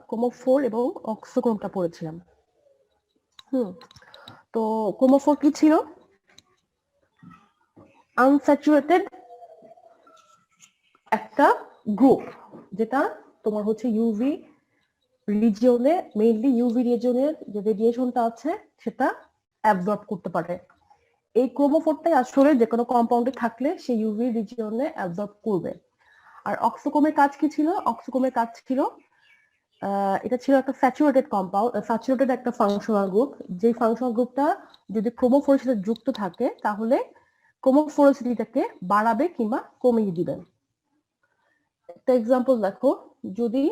ক্রোমোফোর এবং অক্সোক্রোমটা পড়েছিলাম। তো ক্রোমোফোর কি ছিল? আনস্যাচুরেটেড একটা গ্রুপ, যেটা তোমার হচ্ছে ইউভি রিজিয়নে, মেইনলি ইউভি রিজিয়নের যে রেডিয়েশনটা আছে সেটা অ্যাবজর্ব করতে পারে। এই ক্রোমোফোরটাই আসলে যে কোনো কম্পাউন্ডে থাকলে সেই ইউভি রিজিয়নে অ্যাবজর্ব করবে। আর অক্সোক্রোমের কাজ কি ছিল? অক্সোক্রোমের কাজ ছিল এটা ছিল একটা স্যাচুরেটেড কম্পাউন্ড, স্যাচুরেটেড একটা ফাংশনাল গ্রুপ। যে ফাংশনাল গ্রুপটা যদি ক্রোমোফোরের সাথে যুক্ত থাকে তাহলে ক্রোমোফোরোসিটিটাকে বাড়াবে কিংবা কমিয়ে দিবে। একটা এক্সাম্পল দেখো, যদি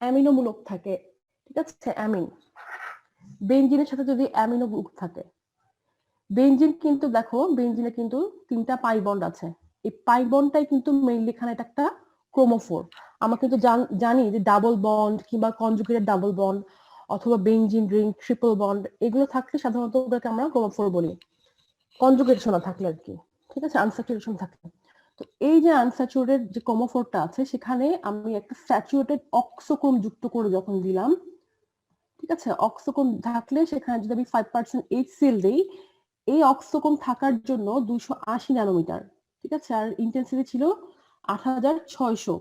অ্যামিনো মূলক থাকে, ঠিক আছে, অ্যামিন, বেনজিনের সাথে যদি অ্যামিনো গ্রুপ থাকে, বেনজিন কিন্তু দেখো বেনজিনে কিন্তু 3টা পাই বন্ড আছে। এই পাই বন্ডটাই কিন্তু মেইনলি এখানে এটা একটা ক্রোমোফোর। আমরা কিন্তু জানি যে ডাবল বন্ড কিংবা কনজুগেটেড ডাবল বন্ড অথবা বেনজিন রিং, ট্রিপল বন্ড, এগুলো থাকলে সাধারণত ওটাকে আমরা ক্রোমোফোর বলি, কনজুগেশন থাকলে আর কি, ঠিক আছে, আনস্যাচুরেশন থাকলে। তো এই যে আনস্যাচুরেটেড যে ক্রোমোফোরটা আছে সেখানে আমি একটা স্যাচুরেটেড অক্সোক্রোম যুক্ত করে যখন দিলাম, ঠিক আছে, অক্সোক্রোম থাকলে সেখানে যদি আমি 5% HCl দেই, এই অক্সোক্রোম থাকার জন্য 280 ন্যানোমিটার, ঠিক আছে, আর ইন্টেন্সিটি ছিল 8600।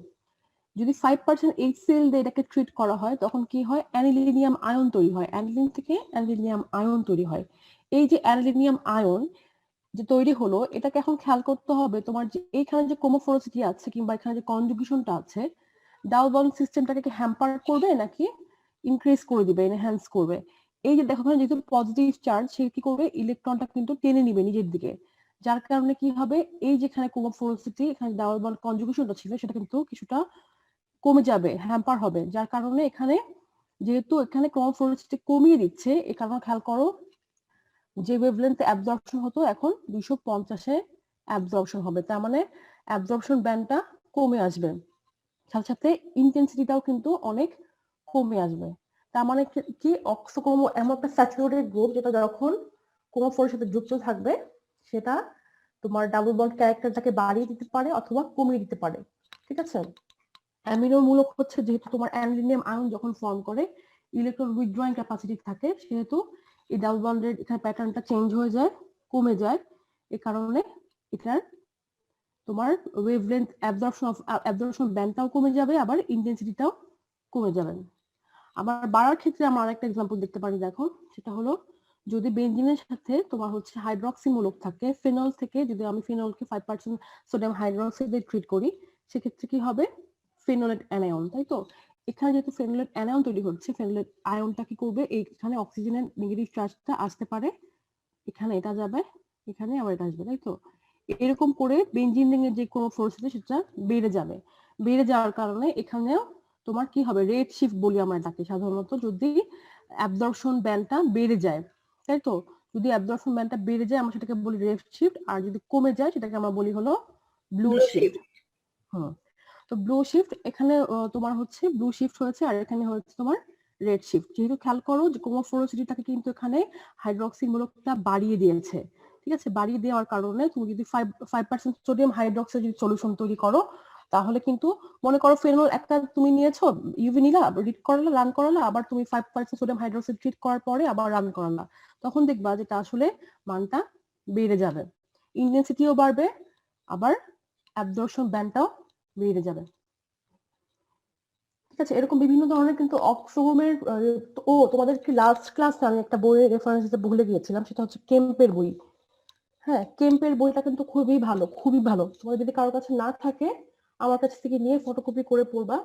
যদি 5% HCl দিয়ে এটাকে ট্রিট করা হয় তখন কি হয়? অ্যানিলিনিয়াম আয়ন তৈরি হয়, অ্যানিলিন থেকে অ্যানিলিনিয়াম আয়ন তৈরি হয়। এই যে অ্যানিলিনিয়াম আয়ন যে তৈরি হলো, এটাকে এখন খেয়াল করতে হবে তোমার যে এইখানে যে ক্রোমোফোরোসিটি আছে কিংবা এখানে যে কনজুগেশনটা আছে, ডাবল বন্ড সিস্টেমটাকে কি হ্যাম্পার করবে নাকি ইনক্রিজ করে দিবে, এনহ্যান্স করবে? এই যে দেখো যেহেতু পজিটিভ চার্জ, সে কি করবে? ইলেকট্রনটা কিন্তু টেনে নিবে নিজের দিকে, যার কারণে কি হবে? এই যেখানে ক্রোমোফোরোসিটি, এখানে ডাবল বন্ড কনজুগেশনটা ছিল সেটা কিন্তু কিছুটা কমে যাবে, হ্যাম্পার হবে, যার কারণে এখানে যেহেতু এখানে ক্রোমোফোরোসিটি কমিয়ে দিচ্ছে, এ কারণে খেয়াল করো যে ওয়েভলেন্থে অ্যাবজর্পশন হতো এখন 250-এ অ্যাবজর্পশন হবে। তার মানে অ্যাবজর্পশন ব্যান্ডটা কমে আসবে, সাথে সাথে ইন্টেন্সিটিটাও কিন্তু অনেক কমে আসবে। তার মানে কি অক্সোক্রোমো এমন একটা স্যাচুরেটেড গ্রুপ যেটা যখন ক্রোমোফোরের সাথে যুক্ত থাকবে সেটা তোমার ডাবল বন্ড ক্যারেক্টারটাকে বাড়িয়ে দিতে পারে অথবা কমিয়ে দিতে পারে, ঠিক আছে। অ্যামিনো মূলক হচ্ছে যেহেতু তোমার অ্যানিলিনিয়াম আয়ন যখন ফর্ম করে ইলেকট্রন উইথড্রয়িং ক্যাপাসিটি থাকে, সেহেতু এই ডাবল বন্ডের এখানে প্যাটার্নটা চেঞ্জ হয়ে যায়, কমে যায়। এই কারণে এটার তোমার ওয়েভলেন্থ অ্যাবজর্পশন ব্যান্ডটাও কমে যাবে, আবার ইন্টেন্সিটিটাও কমে যাবে। আবার বাড়ার ক্ষেত্রে আমরা আরেকটা এক্সাম্পল দেখতে পারি, দেখো, সেটা হলো যদি বেনজিনের সাথে তোমার হচ্ছে হাইড্রক্সি মূলক থাকে, ফেনল থেকে যদি আমি ফেনলকে 5% সোডিয়াম হাইড্রক্সাইড দিয়ে ট্রিট করি, সেক্ষেত্রে কি হবে? ফেনোলেট অ্যানায়ন, তাই তো। এখানে যেহেতু ফেনোলেট অ্যানায়ন তৈরি হচ্ছে, ফেনোলেট আয়নটা কি করবে? এইখানে অক্সিজেনের নেগেটিভ চার্জটা আসতে পারে, এখানে এটা যাবে, এখানে আবার এটা আসবে, তাই তো। এরকম করে বেনজিন রিংয়ের যে কোনো ফোর্সিটি সেটা বেড়ে যাবে। বেড়ে যাওয়ার কারণে এখানেও তোমার কি হবে? রেড শিফট বলি আমরা এটাকে সাধারণত, যদি অ্যাবজর্পশন ব্যান্ডটা বেড়ে যায়, তাই তো। যদি অ্যাবজর্পশন ব্যান্ডটা বেড়ে যায় আমরা সেটাকে বলি রেড শিফট, আর যদি কমে যায় সেটাকে আমরা বলি হলো ব্লু শিফট। হুম, তো ব্লু শিফট এখানে তোমার হচ্ছে ব্লু শিফট হয়েছে, আর এখানে হচ্ছে তোমার রেড শিফট। যেহেতু খেয়াল করো যে ক্রোমোফোরোসিটিটাকে কিন্তু এখানে হাইড্রক্সি মূলকটা বাড়িয়ে দিয়েছে, ঠিক আছে। বাড়িয়ে দেওয়ার কারণে তুমি যদি 5% সোডিয়াম হাইড্রক্সাইড যদি সলিউশন তৈরি করো, তাহলে কিন্তু মনে করো ফেনল একটা তুমি নিয়েছো, ইউভি নিলা, রিড করালা, রান করালা, আবার তুমি 5% সোডিয়াম হাইড্রক্সাইড ট্রিট করার পরে আবার রান করালা, তখন দেখবা যেটা আসলে মানটা বেড়ে যাবে, ইন্টেন্সিটিও বাড়বে, আবার অ্যাবজর্পশন ব্যান্ডটাও বেড়ে যাবে, ঠিক আছে। এরকম বিভিন্ন ধরনের কিন্তু অক্সোক্রোমের ও তোমাদের কি লাস্ট ক্লাসে আমি একটা বইয়ের রেফারেন্স দিতে ভুলে গিয়েছিলাম, সেটা হচ্ছে কেম্পের বই। হ্যাঁ, কেম্পের বইটা কিন্তু খুবই ভালো, খুবই ভালো। তোমাদের যদি কারোর কাছে না থাকে আমার কাছ থেকে নিয়ে ফটোকপি করে পড়বা,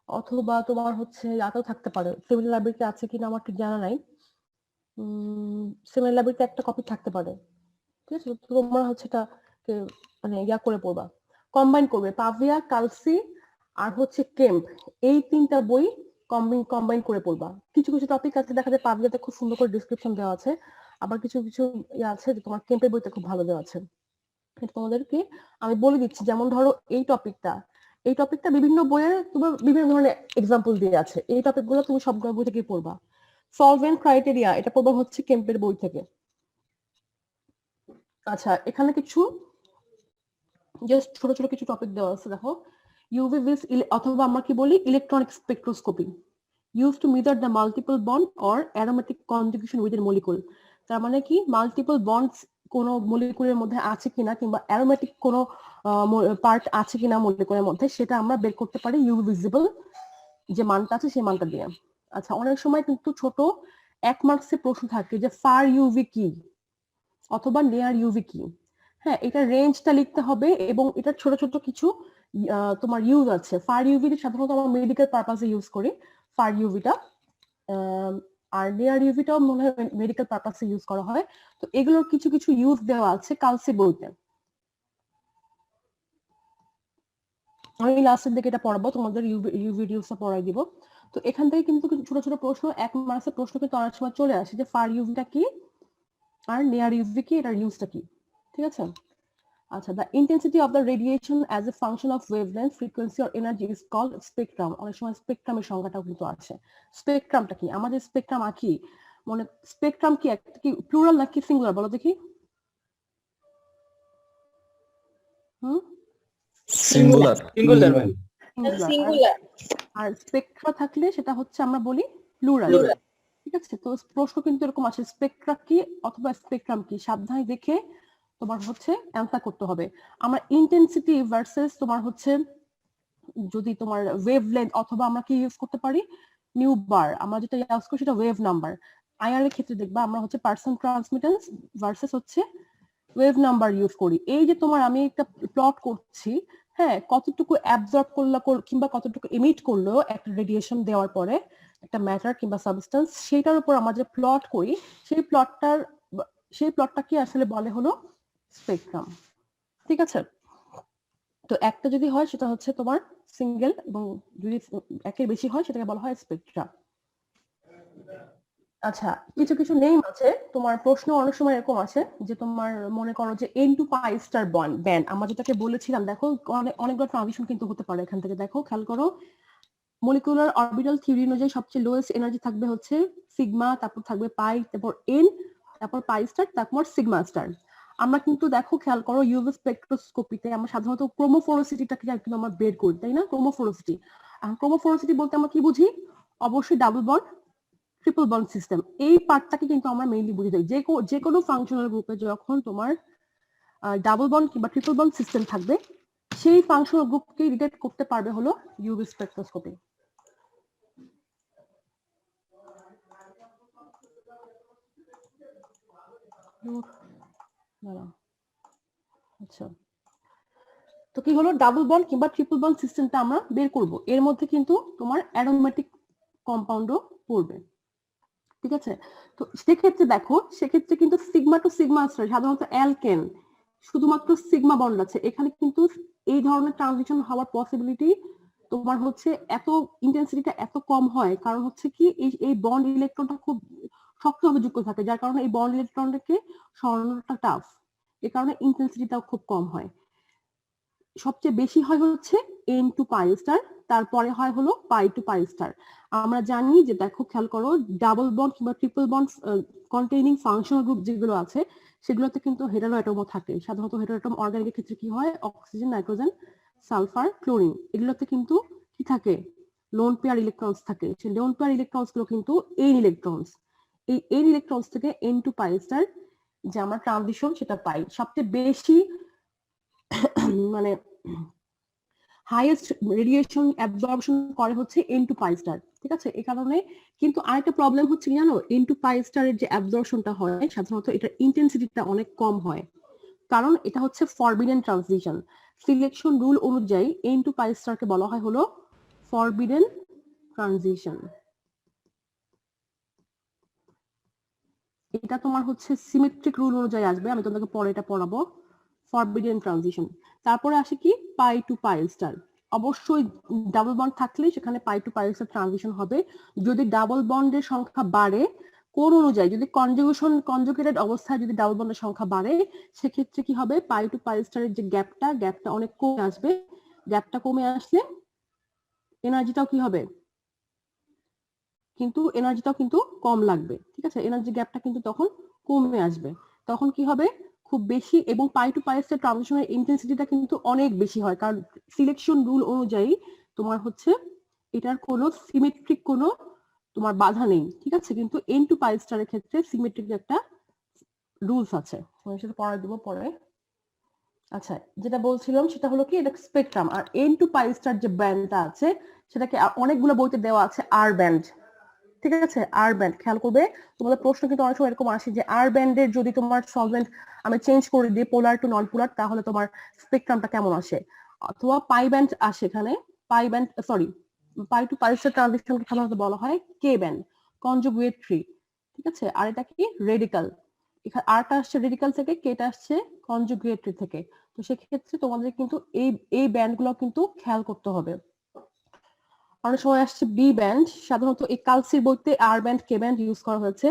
অথবা তোমার হচ্ছে ইয়াতেও থাকতে পারে, সেমিনার লাইব্রেরিতে আছে কিনা আমার ঠিক জানা নাই। সেমিনার লাইব্রেরিতে একটা কপি থাকতে পারে, ঠিক আছে। তোমরা হচ্ছে এটা মানে ইয়া করে পড়বা, কম্বাইন করবে পাভিয়া, কালসি আর হচ্ছে কেম্প, এই 3টা বই কম্বাইন করে পড়বা। কিছু কিছু টপিক আছে দেখা যায় পাভিয়াতে খুব সুন্দর করে ডিসক্রিপশন দেওয়া আছে, আবার কিছু কিছু ইয়ে আছে যে তোমার কেম্পের বইতে খুব ভালো দেওয়া আছে। তোমাদেরকে আমি বলে দিচ্ছি, যেমন ধরো এই টপিকটা বিভিন্ন বইয়ে তোমার বিভিন্ন ধরনের এক্সাম্পল দিয়ে আছে, এই টপিকগুলো তুমি সবগুলো বই থেকে পড়বা। সলভেন্ট ক্রাইটেরিয়া এটা পড়বা হচ্ছে কেম্পের বই থেকে। আচ্ছা, এখানে কিছু জাস্ট ছোট ছোট কিছু টপিক দেওয়া আছে, দেখো। ইউভি ভিস অথবা আমরা কি বলি electronic spectroscopy used to measure the multiple bond or aromatic conjugation within molecule তার মানে কি মাল্টিপল বন্ডস কোন মলিকুলের মধ্যে আছে কিনা কিংবা অ্যারোমেটিক কোন পার্ট আছে কিনা মলিকুলের মধ্যে সেটা আমরা বের করতে পারি ইউভি ভিজিবল যে মানটা আছে সেই মানটা দিয়ে আচ্ছা অনেক সময় কিন্তু ছোট 1 মার্কসের প্রশ্ন থাকে যে ফার ইউভি কি অথবা নিয়ার ইউভি কি হ্যাঁ এটা রেঞ্জটা লিখতে হবে এবং এটা ছোট ছোট কিছু তোমার ইউজ আছে ফার ইউভি সাধারণত আমরা মেডিকেল পারপাসে ইউজ করি ফার ইউভিটা আর নিয়ার ইউভিটাও মনে হয় মেডিকেল পারপাসে ইউজ করা হয় তো এগুলোর কিছু কিছু ইউজ দেওয়া আছে কালসি বইতে আমি লাস্টের দিকে এটা পড়াবো তোমাদের ইউভি ইউজটা পড়াই দিব তো এখান থেকে কিন্তু ছোট ছোট প্রশ্ন 1 মার্কসের প্রশ্ন কিন্তু অনেক সময় চলে আসে যে ফার ইউভিটা কি আর নিয়ার ইউভি কি এটার ইউজটা কি ঠিক আছে আচ্ছা the intensity of the radiation as a function of wavelength frequency or energy is called spectrum অনেক সময় স্পেকট্রামের সংজ্ঞাটাও কিন্তু আছে স্পেকট্রামটা কি আমাদের স্পেকট্রাম কি মানে স্পেকট্রাম কি একটা কি প্লুরাল নাকি সিঙ্গুলার বলো দেখি সিঙ্গুলার সিঙ্গুলার ম্যাম সিঙ্গুলার আর স্পেকট্রা থাকলে সেটা হচ্ছে আমরা বলি প্লুরাল ঠিক আছে তো প্রশ্ন কিন্তু এরকম আসে স্পেকট্রা কি অথবা স্পেকট্রাম কি সাবধানে দেখে তোমার হচ্ছে অ্যান্সার করতে হবে আমরা ইন্টেন্সিটি ভার্সেস তোমার হচ্ছে যদি তোমার ওয়েভলেন্থ অথবা আমরা কি ইউজ করতে পারি নিউ বার আমরা যেটা ইউজ করি সেটা ওয়েভ নাম্বার আইআর এর ক্ষেত্রে দেখবা আমরা হচ্ছে পার্সন ট্রান্সমিটেন্স ভার্সেস হচ্ছে ওয়েভ নাম্বার ইউজ করি এই যে তোমার আমি একটা প্লট করছি হ্যাঁ কতটুকু অ্যাবজর্ব করলো কিংবা কতটুকু এমিট করলো একটা রেডিয়েশন দেওয়ার পরে একটা ম্যাটার কিংবা সাবস্টেন্স সেটার উপর আমরা যে প্লট করি সেই প্লটটাকে আসলে বলে হলো স্পেকট্রাম ঠিক আছে তো একটা যদি হয় সেটা হচ্ছে তোমার সিঙ্গেল এবং যদি একের বেশি হয় সেটাকে বলা হয় স্পেকট্রাম আচ্ছা কিছু কিছু নেম আছে তোমার প্রশ্ন অনেক সময় এরকম আছে যে তোমার মনে করো যে n two pi star band আমরা যেটাকে বলেছিলাম দেখো অনেকগুলো ট্রানজিশন কিন্তু হতে পারে এখান থেকে দেখো খেয়াল করো মলিকুলার অরবিটাল থিওরি অনুযায়ী সবচেয়ে লোয়েস্ট এনার্জি থাকবে হচ্ছে সিগমা তারপর থাকবে পাই তারপর n তারপর পাই স্টার তারপর সিগমা স্টার আমরা কিন্তু দেখো খেয়াল করো ইউভি স্পেকট্রোস্কোপিতে আমরা সাধারণত ক্রোমোফোরোসিটিটাকে কিন্তু আমরা বের করি তাই না ক্রোমোফোরোসিটি ক্রোমোফোরোসিটি বলতে আমরা কি বুঝি অবশ্যই double bond triple bond system এই পার্টটাকে কিন্তু আমরা মেইনলি বুঝে যাই যে কোনো ফাংশনাল গ্রুপে যখন তোমার ডাবল বন্ড কিংবা ট্রিপল বন্ড সিস্টেম থাকবে সেই ফাংশনাল গ্রুপকে ডিটেক্ট করতে পারবে হলো ইউভি স্পেকট্রোস্কোপি আচ্ছা তো কি হলো ডাবল বন্ড কিংবা ট্রিপল বন্ড সিস্টেমটা আমরা বের করব এর মধ্যে কিন্তু তোমার অ্যারোমেটিক কম্পাউন্ডও পড়বে ঠিক আছে তো সেক্ষেত্রে দেখো সেক্ষেত্রে কিন্তু সিগমা টু সিগমা স্টার সাধারণত অ্যালকেন শুধুমাত্র সিগমা বন্ড আছে এখানে কিন্তু এই ধরনের ট্রানজিশন হওয়ার পসিবিলিটি তোমার হচ্ছে এত ইন্টেন্সিটিটা এত কম হয় কারণ হচ্ছে কি এই বন্ড ইলেকট্রনটা খুব শক্তভাবে যুক্ত থাকে যার কারণে এই বন্ড ইলেকট্রনটাকে সরানোটা টাফ এই কারণে ইন্টেন্সিটিটাও খুব কম হয় সবচেয়ে বেশি হয় হচ্ছে n টু পাই স্টার তারপরে হয় হলো পাই টু পাই স্টার আমরা জানি যে দেখো খেয়াল করো ডাবল বন্ড কিংবা triple bond containing functional group যেগুলো আছে সেগুলোতে কিন্তু হেটারো অ্যাটমও থাকে সাধারণত হেটারো অ্যাটম অর্গানিকের ক্ষেত্রে কি হয় অক্সিজেন নাইট্রোজেন সালফার ক্লোরিন এগুলোতে কিন্তু কি থাকে লোন পেয়ার ইলেকট্রনস থাকে সেই লোন পেয়ার ইলেকট্রনস গুলো কিন্তু n ইলেকট্রনস এই n ইলেকট্রনস থেকে n টু পাই স্টার যে আমরা ট্রানজিশন সেটা পাই সবচেয়ে বেশি মানে হাইয়েস্ট রেডিয়েশন অ্যাবজর্পশন করে হচ্ছে n টু পাই স্টার ঠিক আছে এই কারণে কিন্তু আরেকটা প্রবলেম হচ্ছে কি জানো n টু পাই স্টারের যে অ্যাবজর্পশনটা হয় সাধারণত এটার ইন্টেন্সিটিটা অনেক কম হয় কারণ এটা হচ্ছে ফরবিডেন ট্রানজিশন সিলেকশন রুল অনুযায়ী n টু পাই স্টারকে বলা হয় হলো ফরবিডেন ট্রানজিশন এটা তোমার হচ্ছে সিমেট্রিক রুল অনুযায়ী আসবে আমি তোমাকে পরে এটা পড়াবো ফরবিডেন ট্রানজিশন তারপরে আসে কি পাই টু পাই স্টার অবশ্যই ডাবল বন্ড থাকলে সেখানে পাই টু পাই স্টার ট্রানজিশন হবে যদি ডাবল বন্ডের সংখ্যা বাড়ে কোন অনুযায়ী যদি কনজুগেটেড অবস্থায় যদি ডাবল বন্ডের সংখ্যা বাড়ে সেক্ষেত্রে কি হবে পাই টু পাই স্টারের যে গ্যাপটা অনেক কমে আসবে গ্যাপটা কমে আসলে এনার্জিটাও কি হবে কিন্তু এনার্জিটাও কিন্তু কম লাগবে ঠিক আছে এনার্জি গ্যাপটা কিন্তু তখন কমে আসবে তখন কি হবে খুব বেশি, এবং পাই টু পাইস্টার ট্রানজিশনের ইন্টেন্সিটিটা কিন্তু অনেক বেশি হয়, কারণ সিলেকশন রুল অনুযায়ী তোমার হচ্ছে এটার কোনো সিমেট্রিক কোনো তোমার বাধা নেই, ঠিক আছে। কিন্তু এন টু পাইস্টারের ক্ষেত্রে সিমেট্রিক একটা রুলস আছে, আমি সেটা পড়াই দেবো পরে। আচ্ছা, যেটা বলছিলাম সেটা হলো কি, এটা স্পেকট্রাম। আর এন টু পাইস্টার যে ব্যান্ডটা আছে সেটাকে অনেকগুলো বইতে দেওয়া আছে আর ব্যান্ড, ঠিক আছে। আর ব্যান্ড খেয়াল করবে, তোমাদের প্রশ্ন কিন্তু অনেক সময় এরকম আসে যে আর ব্যান্ডের যদি তোমার সলভেন্ট আমি চেঞ্জ করে দিই পোলার টু নন পোলার, তাহলে তোমার স্পেকট্রামটা কেমন আসে। অথবা পাই ব্যান্ড আসে এখানে, পাই ব্যান্ড সরি পাই টু পাইস্টার ট্রানজিশনকে সাধারণত বলা হয় কে ব্যান্ড, কনজুগেটরি, ঠিক আছে। আর এটা কি রেডিকাল, এখানে আরটা আসছে রেডিকাল থেকে, কেটা আসছে কনজুগেটরি থেকে। তো সেক্ষেত্রে তোমাদের কিন্তু এই ব্যান্ডগুলো কিন্তু খেয়াল করতে হবে। অনেক সময় আসছে বি ব্যান্ড, সাধারণত এই কালসির বইতে আর ব্যান্ড কে ব্যান্ড ইউজ করা হয়েছে।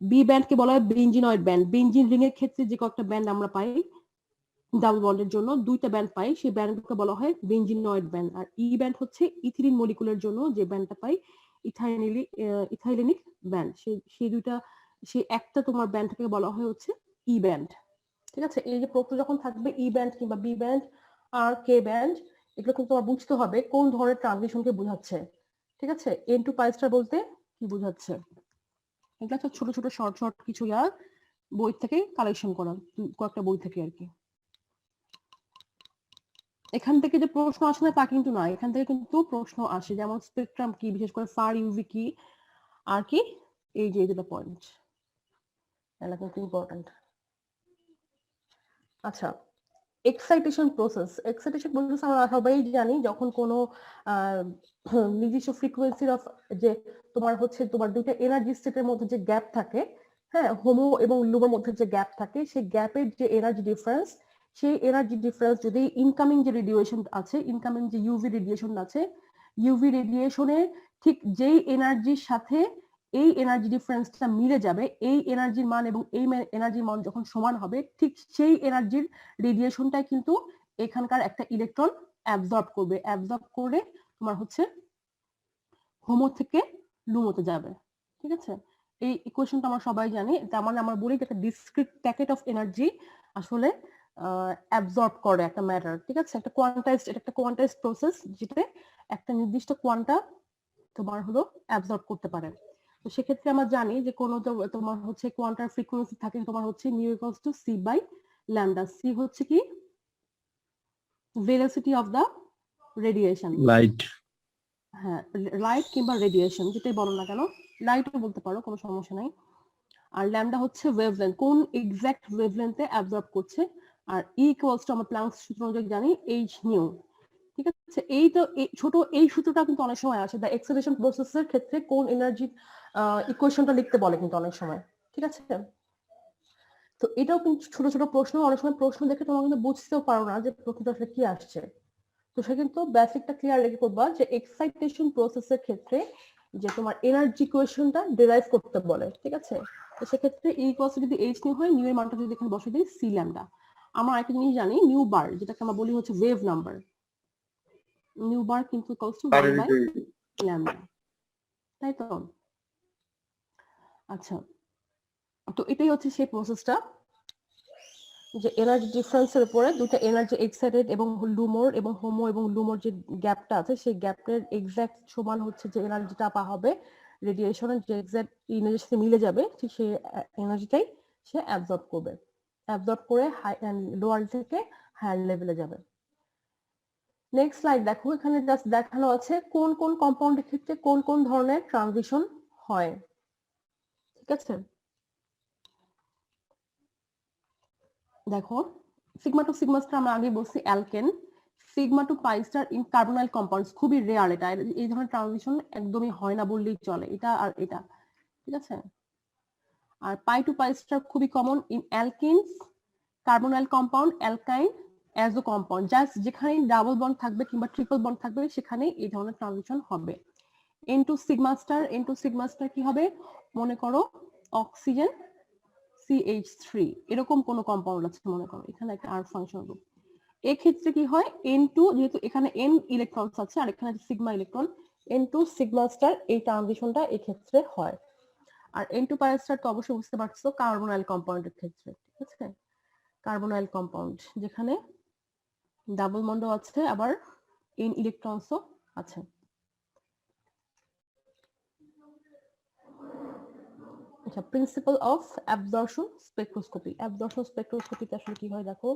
বি ব্যান্ডকে বলা হয় বেঞ্জিনয়েড ব্যান্ড। বেঞ্জিন রিং এর ক্ষেত্রে যে কয়েকটা ব্যান্ড আমরা পাই ডাবল বন্ডের জন্য, দুইটা ব্যান্ড পাই, সেই ব্যান্ডগুলোকে বলা হয় বেঞ্জিনয়েড ব্যান্ড। আর ই ব্যান্ড হচ্ছে ইথিলিন মলিকুলের জন্য যে ব্যান্ডটা পাই, ইথাইলেনিক ব্যান্ড, সেই দুইটা, সেই একটা তোমার ব্যান্ডটাকে বলা হয় হচ্ছে ই ব্যান্ড, ঠিক আছে। এই যে প্রশ্ন যখন থাকবে ই ব্যান্ড কিংবা বি ব্যান্ড আর কে ব্যান্ড, এগুলো কিন্তু তোমার বুঝতে হবে কোন ধরনের ট্রানজিশনকে বোঝাচ্ছে, ঠিক আছে। এন টু পাইস্টার বলতে কি বোঝাচ্ছে, এগুলো তো ছোট ছোট শর্ট শর্ট কিছু বই থেকে কালেকশন করা, কয়েকটা বই থেকে আর কি। এখান থেকে যে প্রশ্ন আসে না তা কিন্তু না, এখান থেকে কিন্তু প্রশ্ন আসে, যেমন স্পেকট্রাম কি, বিশেষ করে ফার ইউভি কি, আর কি এই যে দুটো পয়েন্ট, এটা কিন্তু ইম্পর্টেন্ট। আচ্ছা, এক্সাইটেশন প্রসেস আমরা সবাই জানি, যখন কোনো নিজস্ব ফ্রিকোয়েন্সির অফ যে তোমার হচ্ছে তোমার দুইটা এনার্জি স্টেটের মধ্যে যে গ্যাপ থাকে, হ্যাঁ, হোমো এবং লুমের মধ্যে যে গ্যাপ থাকে, সেই গ্যাপের যে এনার্জি ডিফারেন্স, সেই এনার্জি ডিফারেন্স যদি ইনকামিং যে রেডিয়েশন আছে, ইনকামিং যে ইউভি রেডিয়েশন আছে, ইউভি রেডিয়েশনের ঠিক যেই এনার্জির সাথে এই এনার্জি ডিফারেন্সটা মিলে যাবে, এই এনার্জির মান এবং এই এনার্জির মান যখন সমান হবে, ঠিক সেই এনার্জির রেডিয়েশনটাই কিন্তু এখানকার একটা ইলেকট্রন অ্যাবজর্ব করবে, অ্যাবজর্ব করে তোমার হচ্ছে হোমো থেকে লুমোতে যাবে, ঠিক আছে। এই ইকুয়েশনটা আমরা সবাই জানি, তার মানে আমরা বলি যে একটা ডিসক্রিট প্যাকেট অফ এনার্জি আসলে অ্যাবজর্ব করে একটা ম্যাটার, ঠিক আছে। একটা কোয়ান্টাইজড, এটা একটা কোয়ান্টাইজড প্রসেস, যেটা একটা নির্দিষ্ট কোয়ান্টা তোমার হলো অ্যাবজর্ব করতে পারে। তো সেক্ষেত্রে আমরা জানি যে কোনো তোমার হচ্ছে কোয়ান্টার ফ্রিকোয়েন্সি থাকে তোমার হচ্ছে nu equals to C by lambda. C হচ্ছে কি velocity of the radiation, light. হ্যাঁ, লাইট কিংবা রেডিয়েশন যেটাই বলো না কেন, লাইটও বলতে পারো, কোনো সমস্যা নাই। আর ল্যামডা হচ্ছে ওয়েভলেন্থ, কোন এক্সাক্ট ওয়েভলেন্থে অ্যাবজর্ব করছে। আর ই ইকুয়ালস টু আমরা প্ল্যাঙ্কস সূত্র অনুযায়ী জানি এইচ নিউ, ঠিক আছে। এই তো ছোট এই সূত্রটা কিন্তু অনেক সময় আসে, দ্য এক্সেলারেশন প্রসেসের ক্ষেত্রে কোন এনার্জি ইকুয়েশনটা লিখতে বলে কিন্তু অনেক সময়, ঠিক আছে। তো এটাও কিন্তু ছোট ছোট প্রশ্ন, অনেক সময় প্রশ্ন দেখে তোমরা কিন্তু বুঝতেও পারো না যে প্রশ্নটা আসলে কি আসছে। তো সে কিন্তু বেসিকটা ক্লিয়ার রেখে করবা যে এক্সাইটেশন প্রসেসের ক্ষেত্রে যে তোমার এনার্জি ইকুয়েশনটা ডিরাইভ করতে বলে, ঠিক আছে। তো সেক্ষেত্রে ই ইকুয়ালস যদি এইচ নিউ হয়, নিউ এর মানটা যদি এখানে বসে দিই সি ল্যামডা। আমরা একটা জিনিস জানি, নিউ বার যেটাকে আমরা বলি হচ্ছে ওয়েভ নাম্বার, নিউ বার কিন্তু ইকুয়ালস টু 1 বাই ল্যামডা, তাই তো। আচ্ছা, তো এটাই হচ্ছে সেই প্রসেসটা, যে এনার্জি ডিফারেন্সের উপরে দুটো এনার্জি এক্সাইটেড এবং লুমোর এবং হোমো এবং লুমোর যে গ্যাপটা আছে, সেই গ্যাপের এক্সাক্ট সমান হচ্ছে যে এনার্জিটা পা হবে রেডিয়েশনের, যে এক্সাক্ট এনার্জির সাথে মিলে যাবে, ঠিক সেই এনার্জিটাই সে অ্যাবজর্ব করবে, অ্যাবজর্ব করে হাই লোয়ার থেকে হায়ার লেভেলে যাবে। নেক্সট স্লাইড দেখো, এখানে জাস্ট দেখানো আছে কোন কোন কম্পাউন্ডের ক্ষেত্রে কোন কোন ধরনের ট্রানজিশন হয়, ঠিক আছে। দেখো, সিগমা টু সিগমা স্টার আমরা আগে বলছি alkene, sigma to pi star in carbonyl compounds খুবই রেয়ার, এটা এই ধরনের ট্রানজিশন একদমই হয় না বললেই চলে, এটা আর এটা, ঠিক আছে। আর পাই টু পাই স্টার খুবই common in alkenes, carbonyl compound, alkyne, azo compound, just যেখানে ডাবল বন্ড থাকবে কিংবা ট্রিপল বন্ড থাকবে সেখানে এই ধরনের ট্রানজিশন হবে। এন টু সিগমা স্টার কি হবে, মনে করো অক্সিজেন CH3 এরকম কোন কম্পাউন্ড আছে মনে করো, এখানে একটা আর ফাংশন গ্রুপ, এই ক্ষেত্রে কি হয় N2, যেহেতু এখানে N ইলেকট্রনস আছে আর এখানে sigma electron, N2 sigma star এই ট্রানজিশনটা এই ক্ষেত্রে হয়। আর N2 পাই স্টার তো অবশ্যই বুঝতে পারছো কার্বনাইল কম্পাউন্ডের ক্ষেত্রে, ঠিক আছে। কার্বনাইল কম্পাউন্ড, যেখানে ডাবল বন্ড আছে আবার ইন ইলেকট্রনসও আছে। আচ্ছা, principle of absorption spectroscopy. Absorption স্পেকট্রোস্কোপিতে আসলে কি হয় দেখো,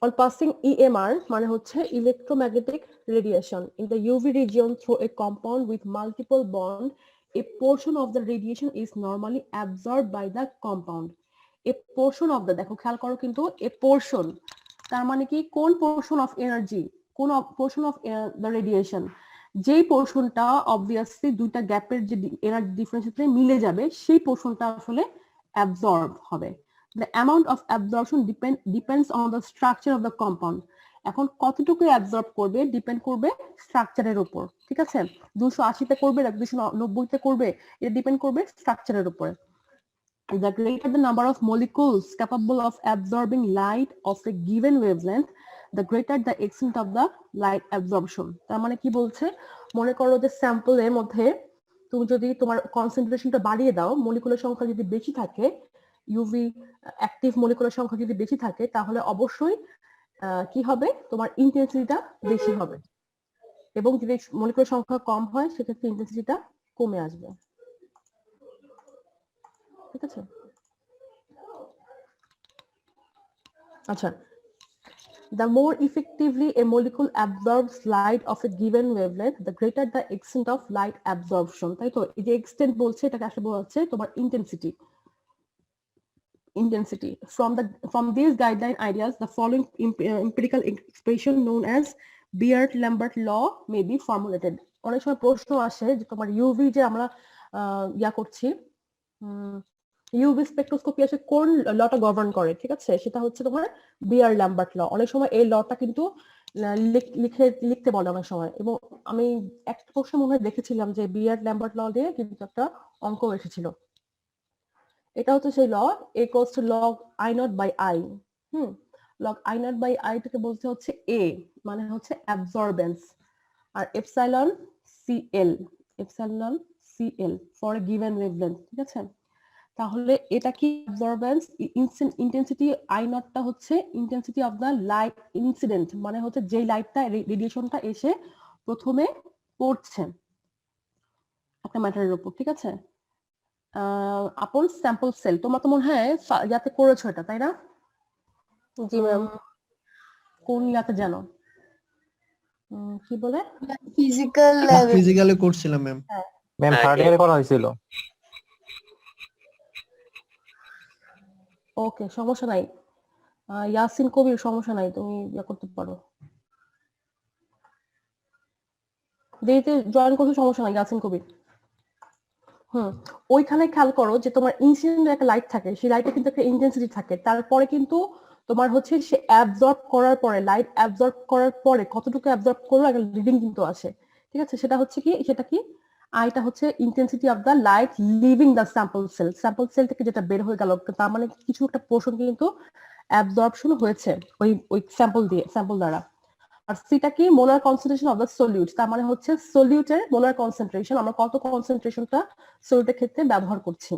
all passing EMR মানে হচ্ছে electromagnetic radiation in the UV region through a compound with multiple bond, a portion of the radiation is normally absorbed by the compound. A portion of the, দেখো খেয়াল করো কিন্তু a portion তার মানে কি কোন পোর্শন অফ এনার্জি, কোন portion of the radiation, যেই পোর্শনটা অবভিয়াসলি দুইটা গ্যাপের যে এনার্জি ডিফারেন্সের সাথে মিলে যাবে সেই পোর্শনটা আসলে অ্যাবজর্ব হবে। The amount of absorption depends on the structure of the compound. এখন কতটুকু অ্যাবজর্ব করবে ডিপেন্ড করবে স্ট্রাকচারের উপর, ঠিক আছে? 280 তে করবে না 290 তে করবে, এটা ডিপেন্ড করবে স্ট্রাকচারের উপরে। The greater the number of molecules capable of absorbing light of a given wavelength, the greater the extent of the light absorption. তার মানে কি বলছে, মনে করো যে স্যাম্পলের মধ্যে তুমি যদি তোমার কনসেন্ট্রেশনটা বাড়িয়ে দাও, মলিকুলার সংখ্যা যদি বেশি থাকে, ইউভি অ্যাক্টিভ মলিকুলার সংখ্যা যদি বেশি থাকে, তাহলে অবশ্যই কি হবে, তোমার ইন্টেন্সিটিটা বেশি হবে, এবং যদি মলিকুলার সংখ্যা কম হয় সেক্ষেত্রে ইন্টেন্সিটিটা কমে আসবে, ঠিক আছে? আচ্ছা, the more effectively a molecule absorbs light of a given wavelength, the greater the extent of light absorption. তাই তো, এই যে এক্সটেন্ট বলছে এটাকে আসলে বলছে তোমার intensity. From these guideline ideas, the following empirical expression known as Beard-Lambert law may be formulated. অনেক সময় প্রশ্ন আসে যে তোমার ইউভি যে আমরা ইয়া করছি, ইউভি স্পেকট্রোস্কোপি আসলে কোন লটা গভর্ন করে, ঠিক আছে? সেটা হচ্ছে তোমার বিয়ার-ল্যাম্বার্ট ল। অনেক সময় এই লটা কিন্তু লিখতে বলে অনেক সময়, এবং আমি একটা প্রশ্ন মনে হয় দেখেছিলাম যে বিয়ার-ল্যাম্বার্ট ল দিয়ে কিন্তু একটা অঙ্ক এসেছিল। এটা হচ্ছে সেই ল, a equals to log I naught by I। log I naught by I থেকে বলতে হচ্ছে a মানে হচ্ছে অ্যাবজর্বেন্স, আর epsilon CL for a given wavelength, ঠিক আছে? তাহলে এটা কি অ্যাবজর্বেন্স, ইন্টেন্সিটি I নটটা হচ্ছে intensity of the light incident, মানে হচ্ছে যেই লাইটটা রেডিয়েশনটা এসে প্রথমে পড়ছে একটা ম্যাটারের উপর, ঠিক আছে? আপন স্যাম্পল সেল, তোমরা তো মনে হয় ইয়াতে করেছো এটা, তাই না? জি ম্যাম। কোন ইয়াতে জানো, কি বলে, ফিজিক্যাল ফিজিক্যালে করছিলাম ম্যাম। ম্যাম থার্ড ইয়ারে করা হয়েছিল। ওকে, সমস্যা নাই। ইয়াসিন কবির, সমস্যা নাই, তুমি ইয়া করতে পারো, দেরিতে জয়েন করতে সমস্যা নাই, ইয়াসিন কবির। ওইখানে খেয়াল করো যে তোমার ইনসিডেন্ট একটা লাইট থাকে, সেই লাইটে কিন্তু একটা ইন্টেন্সিটি থাকে, তারপরে কিন্তু তোমার হচ্ছে সে অ্যাবজর্ব করার পরে, লাইট অ্যাবজর্ব করার পরে কতটুকু অ্যাবজর্ব করলো একটা রিডিং কিন্তু আসে, ঠিক আছে? সেটা হচ্ছে কি, সেটা কি, আইটা হচ্ছে intensity of the light leaving the sample cell. Sample cell থেকে যেটা বের হয়ে গেল, তার মানে কিছু একটা পোর্শন কিন্তু অ্যাবজর্পশন হয়েছে ওই স্যাম্পল দ্বারা। আর সিটা কি, molar concentration of the solute, তার মানে হচ্ছে সলিউটের মোলার কনসেন্ট্রেশন, আমরা কত কনসেন্ট্রেশনটা সলিউটের ক্ষেত্রে ব্যবহার করছি।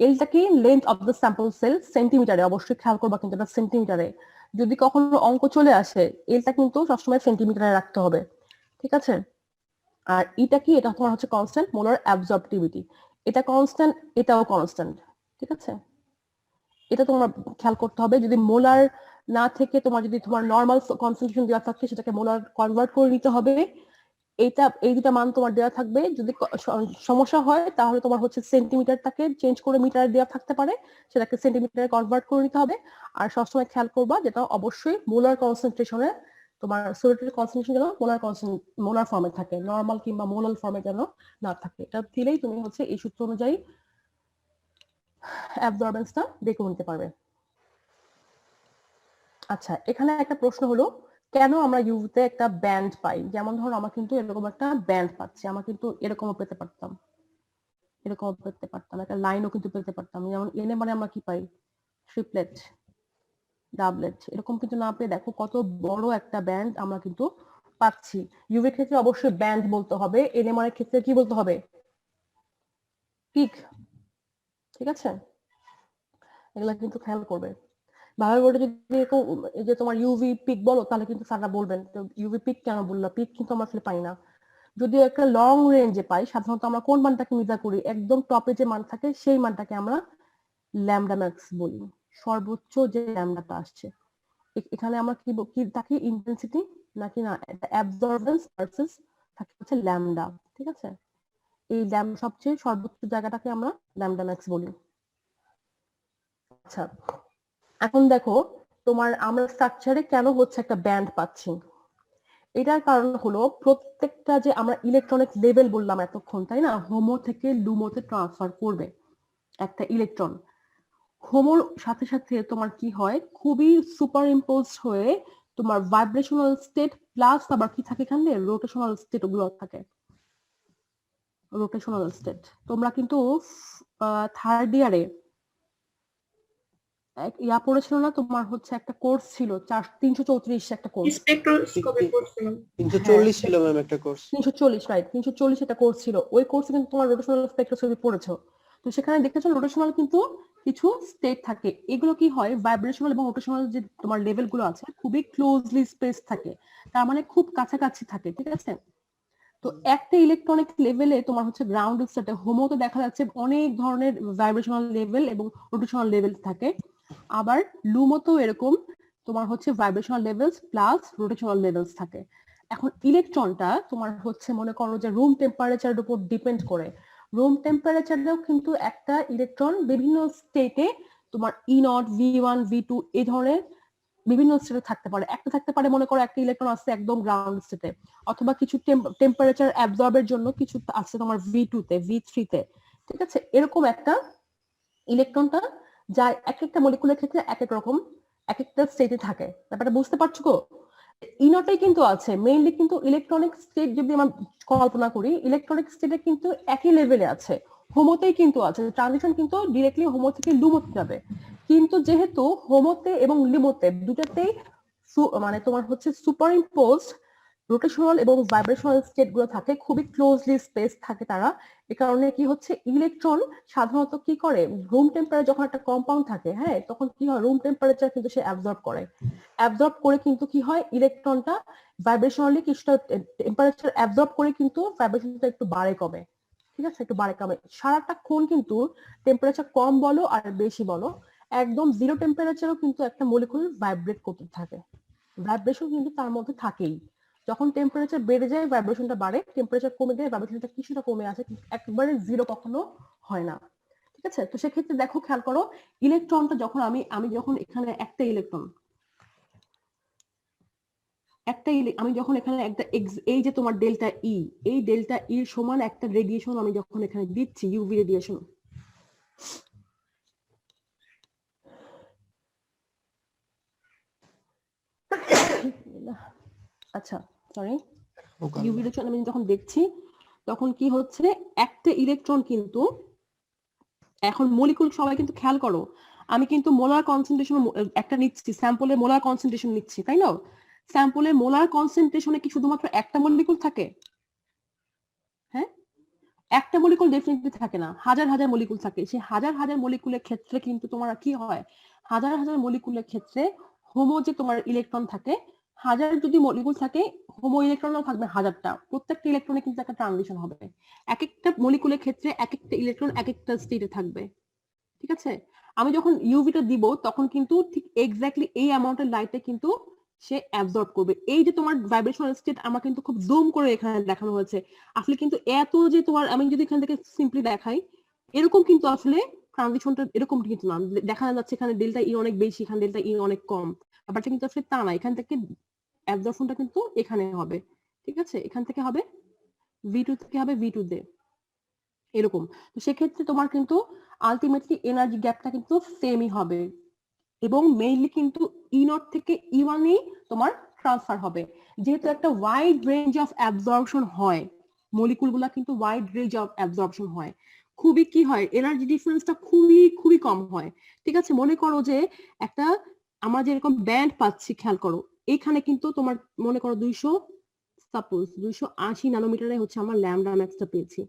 এলটা কি, length of the sample cell, সেন্টিমিটারে, অবশ্যই খেয়াল করবা কিন্তু এটা সেন্টিমিটারে, যদি কখনো অঙ্ক চলে আসে এলটা কিন্তু সবসময় সেন্টিমিটারে রাখতে হবে, ঠিক আছে? আর এটা কি, এটা তোমার হচ্ছে কনস্ট্যান্ট মোলার অ্যাবজর্পটিভিটি, এটা কনস্ট্যান্ট, এটাও কনস্ট্যান্ট, ঠিক আছে? এটা তোমার খেয়াল করতে হবে, যদি মোলার না থেকে তোমার যদি তোমার নরমাল কনসেন্ট্রেশন দেওয়া থাকে সেটাকে মোলার কনভার্ট করে নিতে হবে। এই দুটা মান তোমার দেওয়া থাকবে, যদি সমস্যা হয় তাহলে তোমার হচ্ছে সেন্টিমিটারটাকে চেঞ্জ করে মিটারে দেওয়া থাকতে পারে, সেটাকে সেন্টিমিটারে কনভার্ট করে নিতে হবে। আর সবসময় খেয়াল করবা যেটা অবশ্যই মোলার কনসেন্ট্রেশনে, তোমার সলিউটের কনসেন্ট্রেশন যেন মোলার ফর্মে থাকে, নরমাল কিংবা মোলাল ফর্মে যেন না থাকে। এটা দিলেই তুমি হচ্ছে এই সূত্র অনুযায়ী অ্যাবজর্বেন্সটা দেখে নিতে পারবে। আচ্ছা, এখানে একটা প্রশ্ন হলো, কেন আমরা ইউভিতে একটা ব্যান্ড পাই? যেমন ধরো আমার কিন্তু এরকম একটা ব্যান্ড পাচ্ছি, আমার কিন্তু এরকমও পেতে পারতাম, একটা লাইনও কিন্তু পেতে পারতাম। যেমন এনে মানে আমরা কি পাই, ট্রিপলেট, ডাবলেট, এরকম কিন্তু না পেয়ে দেখো কত বড় একটা ব্যান্ড আমরা কিন্তু পাচ্ছি। ইউভির ক্ষেত্রে অবশ্যই ব্যান্ড বলতে হবে, এনএমআর এর ক্ষেত্রে কি বলতে হবে, পিক, ঠিক আছে? এগুলা কিন্তু খেয়াল করবে। বায়োর বোর্ডে যদি এরকম এই যে তোমার ইউভি পিক বলো তাহলে কিন্তু স্যাররা বলবেন তো ইউভি পিক কেন বললা, পিক কিন্তু আমরা আসলে পাই না। যদিও একটা লং রেঞ্জে পাই, সাধারণত আমরা কোন মানটাকে মেজার করি, একদম টপে যে মান থাকে সেই মানটাকে আমরা ল্যামডা ম্যাক্স বলি, সর্বোচ্চ যে ল্যামডাটা আসছে। এখানে আমরা কি থাকে, ইন্টেন্সিটি নাকি না অ্যাবজর্বেন্স ভার্সেস থাকে হচ্ছে ল্যামডা, ঠিক আছে। এই সবচেয়ে সর্বোচ্চ জায়গাটাকে আমরা ল্যামডা ম্যাক্স বলি। আচ্ছা, এখন দেখো তোমার আমরা স্ট্রাকচারে কেন হচ্ছে একটা ব্যান্ড পাচ্ছি, এটার কারণ হলো প্রত্যেকটা যে আমরা ইলেকট্রনিক লেভেল বললাম এতক্ষণ, তাই না, হোমো থেকে লুমোতে ট্রান্সফার করবে একটা ইলেকট্রন। হোমোর সাথে সাথে তোমার কি হয়, খুবই সুপার ইম্পোজ হয়ে তোমার ভাইব্রেশনাল স্টেট প্লাস আবার কি থাকে এখানে রোটেশনাল স্টেট, ওগুলো থাকে রোটেশনাল স্টেট। তোমরা কিন্তু থার্ড ইয়ারে ইয়া পড়েছিল না, তোমার হচ্ছে একটা কোর্স ছিল 334 একটা কোর্স, স্পেকট্রোস্কোপি পড়ছিলাম। 340 ছিল ম্যাম একটা কোর্স। 340 রাইট, 340 একটা কোর্স ছিল। ওই কোর্সে কিন্তু তোমার রোটেশনাল স্পেকট্রোস্কোপি পড়েছো। তো সেখানে দেখেছো রোটেশনাল কিন্তু কিছু স্টেট থাকে, এগুলো কি হয় ভাইব্রেশনাল এবং রোটেশনাল যে তোমার লেভেল গুলো আছে খুবই ক্লোজলি স্পেস থাকে, তার মানে খুব কাছাকাছি থাকে, ঠিক আছে। তো একটা ইলেকট্রনিক লেভেলে তোমার হচ্ছে গ্রাউন্ড স্টেটে হোমোতে দেখা যাচ্ছে অনেক ধরনের ভাইব্রেশনাল লেভেল এবং রোটেশনাল লেভেল থাকে, আবার লুমোতেও এরকম তোমার হচ্ছে vibrational levels plus rotational levels থাকে। এখন ইলেকট্রনটা তোমার হচ্ছে মনে করো যে রুম টেম্পারেচারের উপর ডিপেন্ড করে, রুম টেম্পারেচারেও কিন্তু একটা ইলেকট্রন বিভিন্ন স্টেটে তোমার E0 V1 V2 এই ধরনের বিভিন্ন স্টেটে থাকতে পারে। একটা থাকতে পারে মনে করো একটা ইলেকট্রন আছে একদম গ্রাউন্ড স্টেটে, অথবা কিছু টেম্পারেচার অ্যাবজর্বের জন্য কিছু আছে তোমার V2 তে V3 তে, ঠিক আছে। এরকম একটা ইলেকট্রনটা যা এক একটা মলিকুলের ক্ষেত্রে এক এক রকম এক একটা স্টেটে থাকে, ব্যাপারটা বুঝতে পারছো গো। ইনটাই কিন্তু আছে মেইনলি, কিন্তু ইলেকট্রনিক স্টেট যদি আমরা কল্পনা করি ইলেকট্রনিক স্টেটে কিন্তু একই লেভেলে আছে, হোমোতেই কিন্তু আছে, ট্রানজিশন কিন্তু ডিরেক্টলি হোমো থেকে লুমোতে যাবে। কিন্তু যেহেতু হোমোতে এবং লিমোতে দুটাতেই মানে তোমার হচ্ছে সুপার ইম্পোজ রোটেশনাল এবং ভাইব্রেশনাল স্টেট গুলো থাকে, খুবই ক্লোজলি স্পেস থাকে তারা। এ কারণে কি হচ্ছে ইলেকট্রন সাধারণত কি করে, রুম টেম্পারেচার যখন একটা কম্পাউন্ড থাকে, হ্যাঁ, তখন কি হয় রুম টেম্পারেচার কিন্তু সে অ্যাবজর্ব করে, অ্যাবজর্ব করে কিন্তু কি হয় ইলেকট্রনটা ভাইব্রেশনালি কিছুটা টেম্পারেচার অ্যাবজর্ব করে কিন্তু ভাইব্রেশনটা একটু বাড়ে কমে, ঠিক আছে, একটু বাড়ে কমে। সারাটা ক্ষণ কিন্তু টেম্পারেচার কম বলো আর বেশি বলো, একদম জিরো টেম্পারেচারও কিন্তু একটা মলিকুল ভাইব্রেট করতে থাকে, ভাইব্রেশন কিন্তু তার মধ্যে থাকেই। যখন টেম্পারেচার বেড়ে যায় ভাইব্রেশনটা বাড়ে, টেম্পারেচার কমে গেলে ভাইব্রেশনটা কিছুটা কমে আসে, একবারে জিরো কখনো হয় না, ঠিক আছে। তো সেক্ষেত্রে দেখো খেয়াল করো ইলেকট্রনটা যখন আমি যখন এখানে একটা ইলেকট্রন আমি যখন এখানে একটা এই যে তোমার ডেল্টা ই, এই ডেল্টা ইর সমান একটা রেডিয়েশন আমি যখন এখানে দিচ্ছি ইউভি রেডিয়েশন, আচ্ছা সরি, ইউভি রেডিয়েশন আমি যখন দেখছি তখন কি হচ্ছে একটা ইলেকট্রন কিন্তু এখন মলিকুল সবাই কিন্তু খেয়াল করো, আমি কিন্তু মোলার কনসেন্ট্রেশন একটা নিচ্ছি, স্যাম্পলের মোলার কনসেন্ট্রেশন নিচ্ছি, তাই না। স্যাম্পলের মোলার কনসেন্ট্রেশনে কি শুধুমাত্র একটা মলিকুল থাকে? হ্যাঁ, একটা মলিকুল ডেফিনেটলি থাকে না, হাজার হাজার মলিকুল থাকে। সেই হাজার হাজার মলিকুলের ক্ষেত্রে কিন্তু তোমার কি হয়, হাজার হাজার মলিকুলের ক্ষেত্রে হোমো যে তোমার ইলেকট্রন থাকে, হাজার যদি মলিকুল থাকে হোমো ইলেকট্রনও থাকবে হাজারটা, প্রত্যেকটা ইলেকট্রনে কিন্তু একটা ট্রানজিশন হবে, এক একটা মলিকুলের ক্ষেত্রে এক একটা ইলেকট্রন এক একটা স্টেটে থাকবে, ঠিক আছে। আমি যখন ইউভিটা দিব তখন কিন্তু ঠিক এক্স্যাক্টলি এই অ্যামাউন্টের লাইটে কিন্তু সে অ্যাবজর্ব করবে। এই যে তোমার ভাইব্রেশনাল স্টেট আমার কিন্তু খুব জুম করে এখানে দেখানো হয়েছে, আসলে কিন্তু এত যে তোমার আমি যদি এখান থেকে সিম্পলি দেখাই এরকম কিন্তু আসলে ট্রানজিশনটা এরকম কিন্তু না, দেখা যাচ্ছে এখানে ডেল্টা ই অনেক বেশি এখানে ডেল্টা ই অনেক কম, ব্যাপারটা কিন্তু আসলে তা না, এখান থেকে অ্যাবজর্পশনটা কিন্তু এখানে হবে, ঠিক আছে, এখান থেকে হবে V2 থেকে হবে V2 তে এরকম। তো সেক্ষেত্রে তোমার কিন্তু আলটিমেটলি এনার্জি গ্যাপটা কিন্তু সেমই হবে এবং মেইনলি কিন্তু E0 থেকে E1 এই তোমার ট্রান্সফার হবে, যেহেতু একটা ওয়াইড রেঞ্জ অফ অ্যাবজর্পশন হয়, মলিকুলগুলা কিন্তু ওয়াইড রেঞ্জ অফ অ্যাবজর্পশন হয়, খুবই কি হয় এনার্জি ডিফারেন্সটা খুবই খুবই কম হয়, ঠিক আছে। মনে করো যে একটা আমরা যেরকম ব্যান্ড পাচ্ছি খেয়াল করো, এইখানে কিন্তু তোমার মনে করো 280 ন্যানোমিটারে হচ্ছে আমার ল্যামডা ম্যাক্সটা পেয়েছি,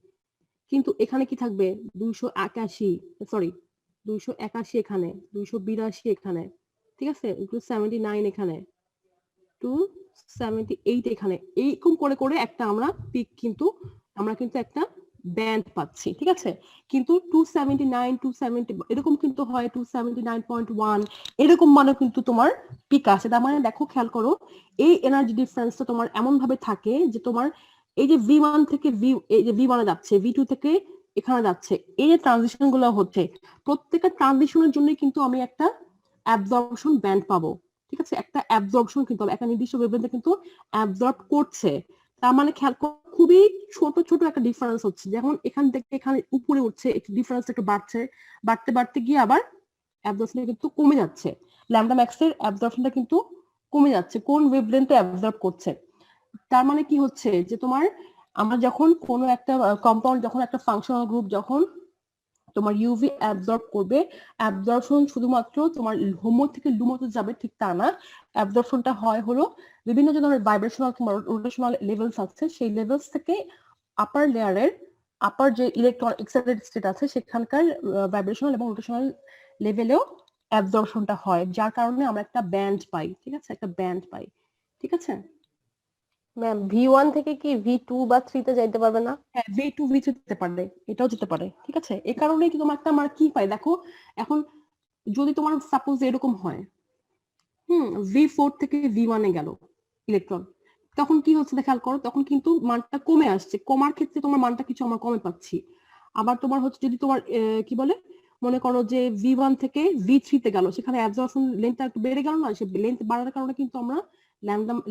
কিন্তু এখানে কি থাকবে 281, সরি 281 এখানে, 282 এখানে, ঠিক আছে, 279 এখানে, 278 এখানে, এইরকম করে করে একটা আমরা পিক কিন্তু একটা ব্যান্ড পাচ্ছি, ঠিক আছে। কিন্তু 279 270 এরকম কিন্তু হয়, 279.1 এরকম মানে কিন্তু তোমার পিক আসে। তার মানে দেখো, খেয়াল করো, এই এনার্জি ডিফারেন্সটা তোমার এমন ভাবে থাকে যে তোমার এই যে V1 থেকে এই যে V1 এ যাচ্ছে, V2 থেকে এখানে যাচ্ছে, এই যে ট্রানজিশন গুলো হচ্ছে, প্রত্যেকটা ট্রানজিশনের জন্য কিন্তু আমি একটা অ্যাবজর্পশন ব্যান্ড পাবো, ঠিক আছে। একটা অ্যাবজর্পশন কিন্তু একটা নির্দিষ্ট ওয়েভলেন্থে কিন্তু অ্যাবজর্ব করছে। তার মানে খেয়াল করো, খুবই ছোট ছোট একটা ডিফারেন্স হচ্ছে, যেমন এখান থেকে এখানে উপরে উঠছে, একটু ডিফারেন্স একটু বাড়ছে, বাড়তে বাড়তে গিয়ে আবার অ্যাবজর্পশন কিন্তু কমে যাচ্ছে। ল্যামডা ম্যাক্স এর অ্যাবজর্পশনটা কিন্তু কমে যাচ্ছে কোন ওয়েভলেন্থে অ্যাবজর্ব করছে। তার মানে কি হচ্ছে যে তোমার, আমরা যখন কোনো একটা কম্পাউন্ড, যখন একটা ফাংশনাল গ্রুপ যখন তোমার ইউভি অ্যাবজর্ব করবে, অ্যাবজর্পশন শুধুমাত্র তোমার হোমো থেকে লুমোতে যাবে ঠিক তা না। অ্যাবজর্পশনটা হয় হলো বিভিন্ন যে ধরনের ভাইব্রেশনাল কিংবা রোটেশনাল লেভেলস আছে, সেই লেভেলস থেকে আপার লেয়ারের আপার যে ইলেকট্রন এক্সাইটেড স্টেট আছে সেখানকার ভাইব্রেশনাল এবং রোটেশনাল লেভেলেও অ্যাবজর্পশনটা হয়, যার কারণে আমরা একটা ব্যান্ড পাই, ঠিক আছে, একটা ব্যান্ড পাই, ঠিক আছে। ম্যাম V1 থেকে কি V2 বা 3 তে যাইতে পারবে না? হ্যাঁ, V2 V3 যেতে পারে, এটাও যেতে পারে, ঠিক আছে। এই কারণে কি তোমার একটা, আমার কি পাই দেখো, এখন যদি তোমার সাপোজ এরকম হয়, V4 থেকে V1 এ গেল ইলেকট্রন, তখন কি হচ্ছে খেয়াল করো, তখন কিন্তু মানটা কমে আসছে, কমার ক্ষেত্রে তোমার মানটা কিছু আমরা কমে পাচ্ছি। আবার তোমার হচ্ছে যদি তোমার কি বলে, মনে করো যে V1 থেকে V3 তে গেল, সেখানে অ্যাবজর্পশন লেন্থটা একটু বেড়ে গেল না, সে লেন্থ বাড়ার কারণে কিন্তু আমরা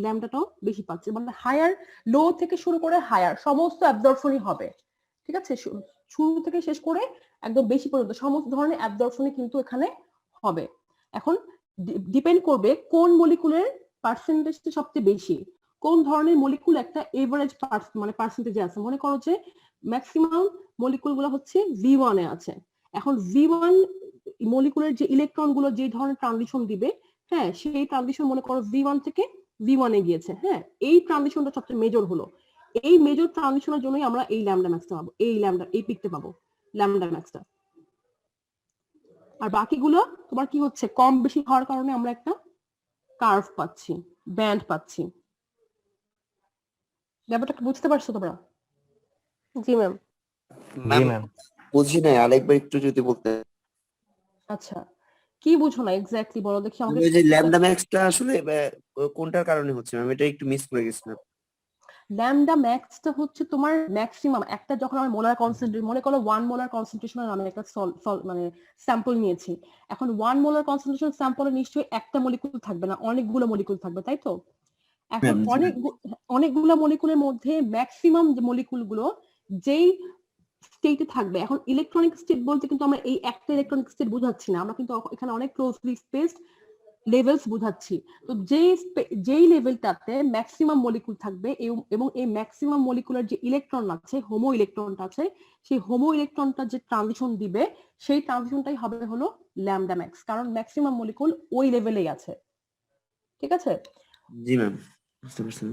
ল্যামডাটাও বেশি পাচ্ছি। মানে হায়ার, লো থেকে শুরু করে হায়ার সমস্ত অ্যাবজর্পশনই হবে, ঠিক আছে। শুরু থেকে শেষ করে একদম বেশি পর্যন্ত সমস্ত ধরনের অ্যাবজর্পশনই কিন্তু এখানে হবে। এখন ডিপেন্ড করবে কোন মলিকুলের পার্সেন্টেজটা সবচেয়ে বেশি, কোন ধরনের মলিকুল একটা এভারেজ মানে পার্সেন্টেজে আছে। মনে করো যে ম্যাক্সিমাম মলিকুল গুলো হচ্ছে V1 এ আছে। এখন V1 মলিকুলের যে ইলেকট্রন গুলো যে ধরনের ট্রানজিশন দিবে, হ্যাঁ, সেই ট্রানজিশন মনে করো V1 থেকে V1 এ গিয়েছে, হ্যাঁ, এই ট্রানজিশনটা সবচেয়ে মেজর হলো। এই মেজর ট্রানজিশনের জন্যই আমরা এই ল্যামডা ম্যাক্সটা পাবো, এই পিকটা পাবো, ল্যামডা ম্যাক্সটা। আর বাকিগুলো তোমার কি হচ্ছে, কম বেশি হওয়ার কারণে আমরা একটা কার্ভ পাচ্ছি, ব্যান্ড পাচ্ছি। ব্যাপারটা বুঝতে পারছো তোমরা? জি ম্যাম। জি ম্যাম। বুঝি নাই, আরেকবার একটু যদি বলতে। আচ্ছা, কি বুঝো না এক্স্যাক্টলি বলো দেখি আমাকে। ওই যে ল্যামডা ম্যাক্সটা আসলে কোনটার কারণে হচ্ছে ম্যাম? এটা একটু মিস করে গেছিলাম। ল্যামডা ম্যাক্সটা হচ্ছে তোমার ম্যাক্সিমাম একটা, যখন আমরা মোলার কনসেন্ট্রেশন, মনে করো 1 মোলার কনসেন্ট্রেশনের আমি একটা মানে স্যাম্পল নিয়েছি। এখন 1 মোলার কনসেন্ট্রেশন স্যাম্পলে নিশ্চয়ই একটা মলিকুল থাকবে না, অনেকগুলো মলিকুল থাকবে, তাই তো। এখন অনেকগুলো মলিকুলের মধ্যে ম্যাক্সিমাম যে মলিকুলগুলো যেই স্টেটে থাকবে, এখন ইলেকট্রনিক স্টেট বলতে কিন্তু আমরা এই একটা ইলেকট্রনিক স্টেট বোঝাচ্ছি না, আমরা কিন্তু এখানে অনেক ক্লোজলি স্পেসড লেভেলস বোঝাচ্ছি। তো যেই লেভেলটাতে ম্যাক্সিমাম মলিকুল থাকবে এবং এই ম্যাক্সিমাম মলিকুলার যে ইলেকট্রন আছে, হোমো ইলেকট্রনটা আছে, সেই হোমো ইলেকট্রনটা যে ট্রানজিশন দিবে, সেই ট্রানজিশনটাই হবে হলো ল্যামডা ম্যাক্স, কারণ ম্যাক্সিমাম মলিকুল ওই লেভেলেই আছে, ঠিক আছে। জি ম্যাম, বুঝতে পারছি।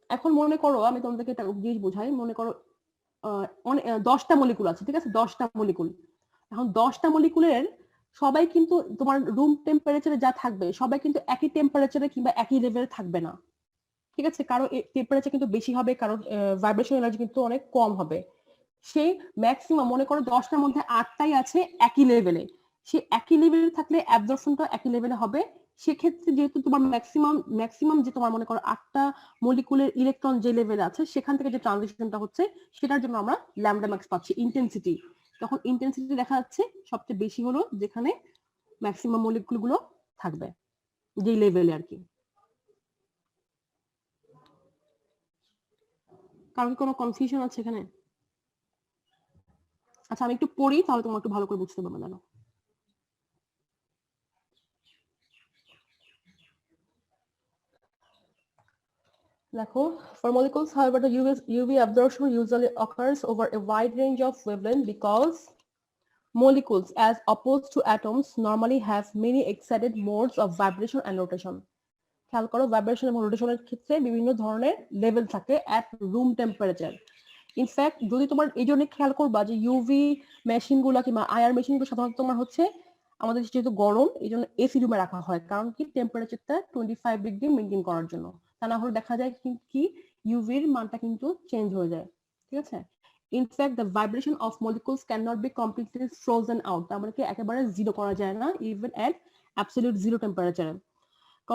এখন মনে করো আমি তোমাদেরকে একটা জিনিস বোঝাই, মনে করো 10টা মলিকুল আছে, ঠিক আছে, 10টা মলিকুল। এখন 10টা মলিকুলের সবাই কিন্তু তোমার রুম টেম্পারেচারে যা থাকবে, সবাই কিন্তু একই টেম্পারেচারে কিংবা একই লেভেলে থাকবে না, ঠিক আছে। কারো টেম্পারেচার কিন্তু বেশি হবে, কারো ভাইব্রেশন এনার্জি কিন্তু অনেক কম হবে। সেই ম্যাক্সিমাম মনে করো 10টার মধ্যে 8টাই আছে একই লেভেলে, সেই একই লেভেলে থাকলে অ্যাবজর্পশনটা একই লেভেলে হবে। সেক্ষেত্রে যেহেতু তোমার ম্যাক্সিমাম যে তোমার মনে করো 8টা মলিকুলের ইলেকট্রন যে লেভেলে আছে, সেখান থেকে যে ট্রানজিশনটা হচ্ছে, সেটার জন্য আমরা ল্যামডা ম্যাক্স পাচ্ছি ইন্টেন্সিটি। তখন ইন্টেন্সিটি দেখা যাচ্ছে সবচেয়ে বেশি হলো যেখানে ম্যাক্সিমাম মলিকুল গুলো থাকবে, যেই লেভেলে আর কি। কারণ কোনো কনফিউশন আছে এখানে? আচ্ছা, আমি একটু পড়ি, তাহলে তোমরা একটু ভালো করে বুঝতে পারবে। জানো, দেখো, for molecules however the UV absorption usually occurs over a wide range of wavelength because molecules as opposed to atoms normally have many excited modes of vibration and rotation. খেয়াল করো, ভাইব্রেশন এবং রোটেশনের ক্ষেত্রে বিভিন্ন ধরনের লেভেল থাকে at room temperature. In fact যদি তোমার এই জন্য খেয়াল করবা যে ইউভি মেশিন গুলা কিংবা আইআর মেশিন গুলো সাধারণত তোমার হচ্ছে আমাদের যেহেতু গরম এই জন্য এসি রুমে রাখা হয়, কারণ কি টেম্পারেচারটা 25 ডিগ্রি মেনটেন করার জন্য। তা না হলে দেখা যায় কি ইউভির মানটা কিন্তু চেঞ্জ হয়ে যায়, ঠিক আছে। In fact the vibration of molecules can not be completely frozen out, তার মানে কি একেবারে জিরো করা যায় না ইভেন এট অ্যাবসলিউট জিরো টেম্পারেচারে।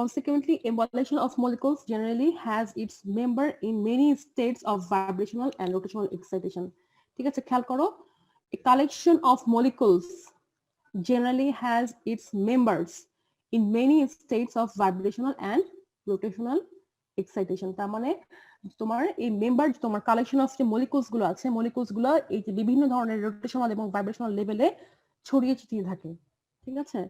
Consequently, embolization of molecules generally has its member in many states of vibrational and rotational excitation. ঠিক আছে, খেয়াল করো, a collection of molecules generally has its members in many states of vibrational and rotational excitation. তার মানে তোমার এই member, তোমার collection of যে মলিকুলস গুলো আছে, মলিকুলস গুলো এই যে বিভিন্ন ধরনের রোটেশনাল এবং ভাইব্রেশনাল লেভেলে ছড়িয়ে ছিটিয়ে থাকে, ঠিক আছে।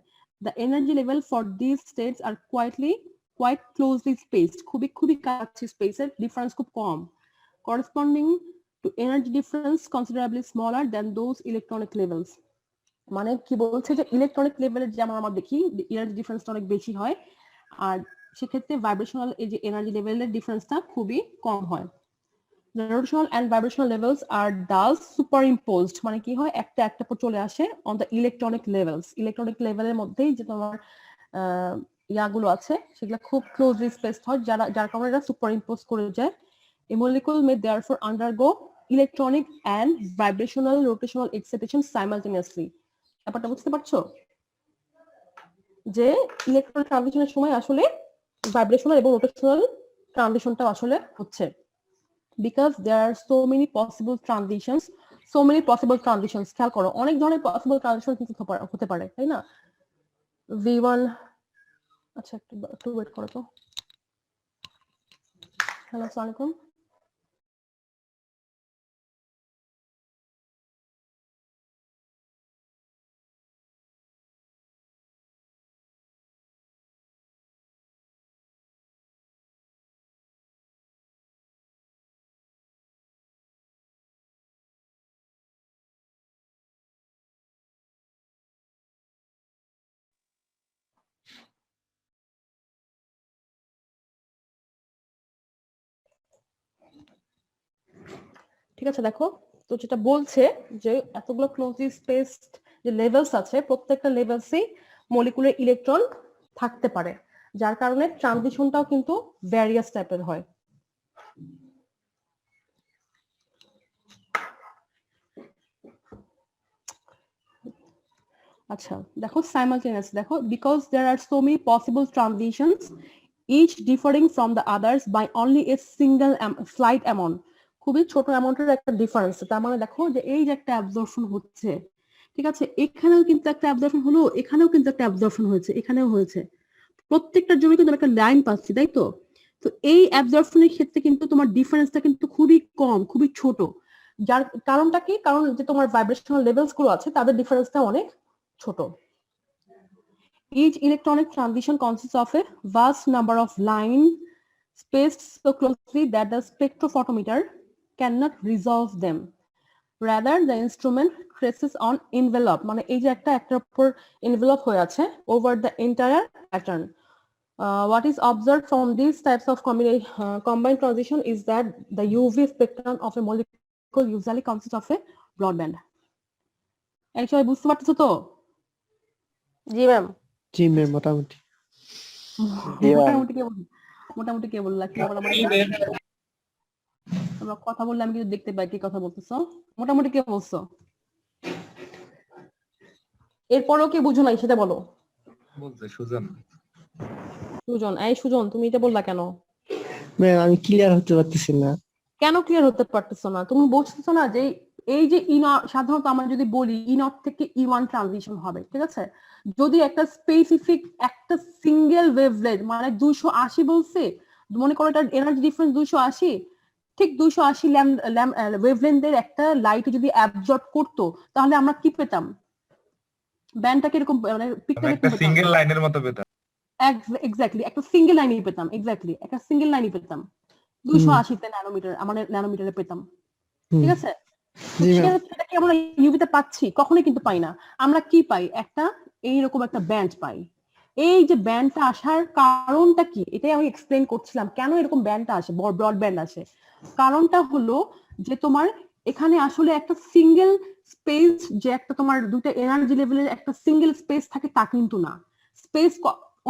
The energy level for these states are quite closely spaced. খুবই কাছে স্পেসের ডিফারেন্স খুব কম, corresponding to energy difference considerably smaller than those electronic levels. মানে কি বলছে যে ইলেকট্রনিক লেভেলের যেমন আমরা দেখি এনার্জি ডিফারেন্সটা অনেক বেশি হয়, আর সেক্ষেত্রে ভাইব্রেশনাল এই যে এনার্জি লেভেলের ডিফারেন্সটা খুবই কম হয়। The rotational and vibrational levels are thus superimposed, মানে কি হয় একটা পর চলে আসে on the electronic levels, electronic লেভেলের মধ্যেই যে তোমার ইয়াগুলো আছে সেগুলো খুব ক্লোজলি স্পেসড হয়, যার কারণে এটা সুপারইম্পোজ করে যায়। A molecule may therefore undergo electronic and vibrational rotational excitation simultaneously. ব্যাপারটা বুঝতে পারছো যে ইলেকট্রন ট্রানজিশনের সময় আসলে ভাইব্রেশনাল এবং রোটেশনাল ট্রানজিশনটা আসলে হচ্ছে, because there are so many possible transitions. খেয়াল করো, অনেক ধরনের পসিবল ট্রানজিশন কিন্তু হতে পারে, তাই না। V1, আচ্ছা একটু ওয়েট করো তো। হ্যালো, আসসালামু আলাইকুম। ঠিক আছে, দেখো তো যেটা বলছে যে এতগুলো ক্লোজলি স্পেসড যে লেভেলস আছে, প্রত্যেকটা লেভেলসেই মলিকুলার ইলেকট্রন থাকতে পারে, যার কারণে ট্রানজিশনটাও কিন্তু ভ্যারিয়াস টাইপের হয়। আচ্ছা দেখো, সাইমালটেনিয়াস দেখো, because there are so many possible transitions each differing from the others by only a single slight amount, খুবই ছোট অ্যামাউন্টের একটা ডিফারেন্স। তার মানে দেখো যে এই যে একটা অ্যাবজর্পশন হচ্ছে, ঠিক আছে, এখানেও কিন্তু একটা অ্যাবজর্পশন হলো, এখানেও কিন্তু একটা অ্যাবজর্পশন হয়েছে, এখানেও হয়েছে, প্রত্যেকটার জন্য কিন্তু একটা লাইন পাচ্ছি, তাই তো। তো এই অ্যাবজর্পশনের ক্ষেত্রে কিন্তু তোমার ডিফারেন্সটা কিন্তু খুবই কম, খুবই ছোট, যার কারণটা কি, কারণ যে তোমার ভাইব্রেশনাল লেভেলস গুলো আছে তাদের ডিফারেন্সটা অনেক ছোট। Each electronic transition consists of a vast number of lines spaced so closely that the spectrophotometer cannot resolve them. Rather, the instrument traces on envelope, মানে এই যে একটার উপর envelope হয়ে আছে over the entire pattern. What is observed from these types of combined transition is that the UV spectrum of a molecule usually consists of a broadband. এই সবাই বুঝতে পারতেছো তো? জি ম্যাম। জি ম্যাম, মোটামুটি। মোটামুটি কে বললা, কি বলা, আমরা কথা বললে আমি কিন্তু দেখতে পাই কি কথা বলতেছো। মোটামুটি কে বলছো, এরপরও কি বুঝো নাই সেটা বলো। বলতে সুজন। এই সুজন, তুমি এটা বললা কেন? ম্যাম আমি ক্লিয়ার হতে পারতেছি না। কেন ক্লিয়ার হতে পারতেছো না? তুমি বুঝতেছো না যে এই যে সাধারণত আমরা যদি বলি E0 থেকে E1 ট্রানজিশন হবে, ঠিক আছে, যদি একটা স্পেসিফিক একটা সিঙ্গেল ওয়েভলেন্থ মানে 280 বলছে, মনে করো এটা এনার্জি ডিফারেন্স 280, ঠিক 280 ওয়েভলেন্থের একটা লাইট যদি অ্যাবজর্ব করতো তাহলে আমরা কি পেতাম? ব্যান্ডটা কিরকম, মানে পিকটা একটা সিঙ্গেল লাইনের মতো পেতাম। এক্স্যাক্টলি একটা সিঙ্গেল লাইনই পেতাম, এক্স্যাক্টলি একটা সিঙ্গেল লাইনই পেতাম, 280 ন্যানোমিটার, আমরা ন্যানোমিটারে পেতাম, ঠিক আছে। সেটা কি আমরা ইউভিতে পাচ্ছি? কখনোই কিন্তু পাই না। আমরা কি পাই? একটা এইরকম একটা ব্যান্ড পাই। এই যে ব্যান্ডটা আসার কারণটা কি, এটাই আমি এক্সপ্লেন করছিলাম, কেন এরকম ব্যান্ডটা আসে, ব্রড ব্যান্ড আসে। কারণটা হলো যে তোমার এখানে আসলে একটা সিঙ্গেল স্পেস, যে একটা তোমার দুটো এনার্জি লেভেলের একটা সিঙ্গেল স্পেস থাকে তা কিন্তু না। স্পেস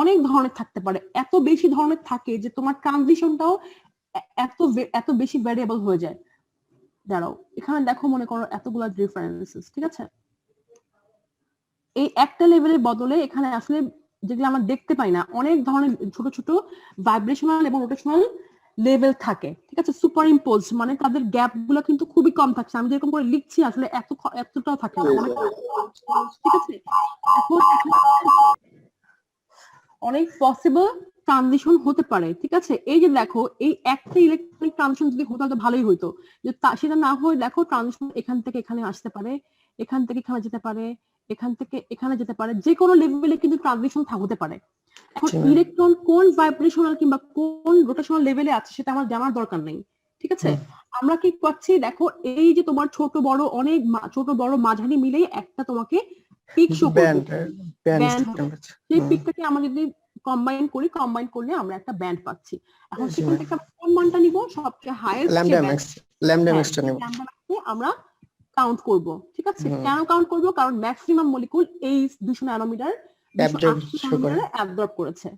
অনেক ধরনের থাকতে পারে, এত বেশি ধরনের থাকে যে তোমার ট্রানজিশনটাও এত বেশি ভ্যারিয়েবল হয়ে যায়। দাঁড়াও, এখানে দেখো মনে করো এতগুলা ডিফারেন্সেস, ঠিক আছে? এই একটা লেভেলের বদলে এখানে আসলে যেগুলো আমরা দেখতে পাই না, অনেক ধরনের ছোট ছোট ভাইব্রেশনাল এবং রোটেশনাল লেভেল থাকে, ঠিক আছে? সুপার ইম্পোজ মানে তাদের গ্যাপ গুলো কিন্তু খুবই কম থাকছে। আমি যেরকম করে লিখছি আসলে এতটাও থাকে না, ঠিক আছে? এখন অনেক পসিবল ট্রানজিশন হতে পারে, ঠিক আছে? এই যে দেখো, এই একটা ইলেকট্রনিক ট্রানজিশন যদি হতো তাহলে ভালোই হতো, যে সেটা না হয় দেখো ট্রানজিশন এখান থেকে এখানে আসতে পারে, এখান থেকে এখানে যেতে পারে, এখান থেকে এখানে যেতে পারে, যে কোনো লেভেলে কিন্তু ট্রানজিশন হতে পারে। এখন ইলেকট্রন কোন ভাইব্রেশনাল কিংবা কোন রোটেশনাল লেভেলে আছে সেটা আমার জানার দরকার নেই, ঠিক আছে? আমরা কি করছি দেখো, এই যে তোমার ছোট বড় অনেক ছোট বড় মাঝারি মিলেই একটা তোমাকে পিক শো করবে। সেই পিকটাকে আমরা যদি কম্বাইন করলে আমরা একটা ব্যান্ড পাচ্ছি। এখন সেখান থেকে কোন মানটা নিব? সবচেয়ে হাইয়েস্ট ল্যামডা ম্যাক্সটা নেব, আমরা কাউন্ট করব, ঠিক আছে? কেন কাউন্ট করব? কারণ ম্যাক্সিমাম মলিকুল এই 200 ন্যানোমিটার অ্যাবজর্ব করেছে।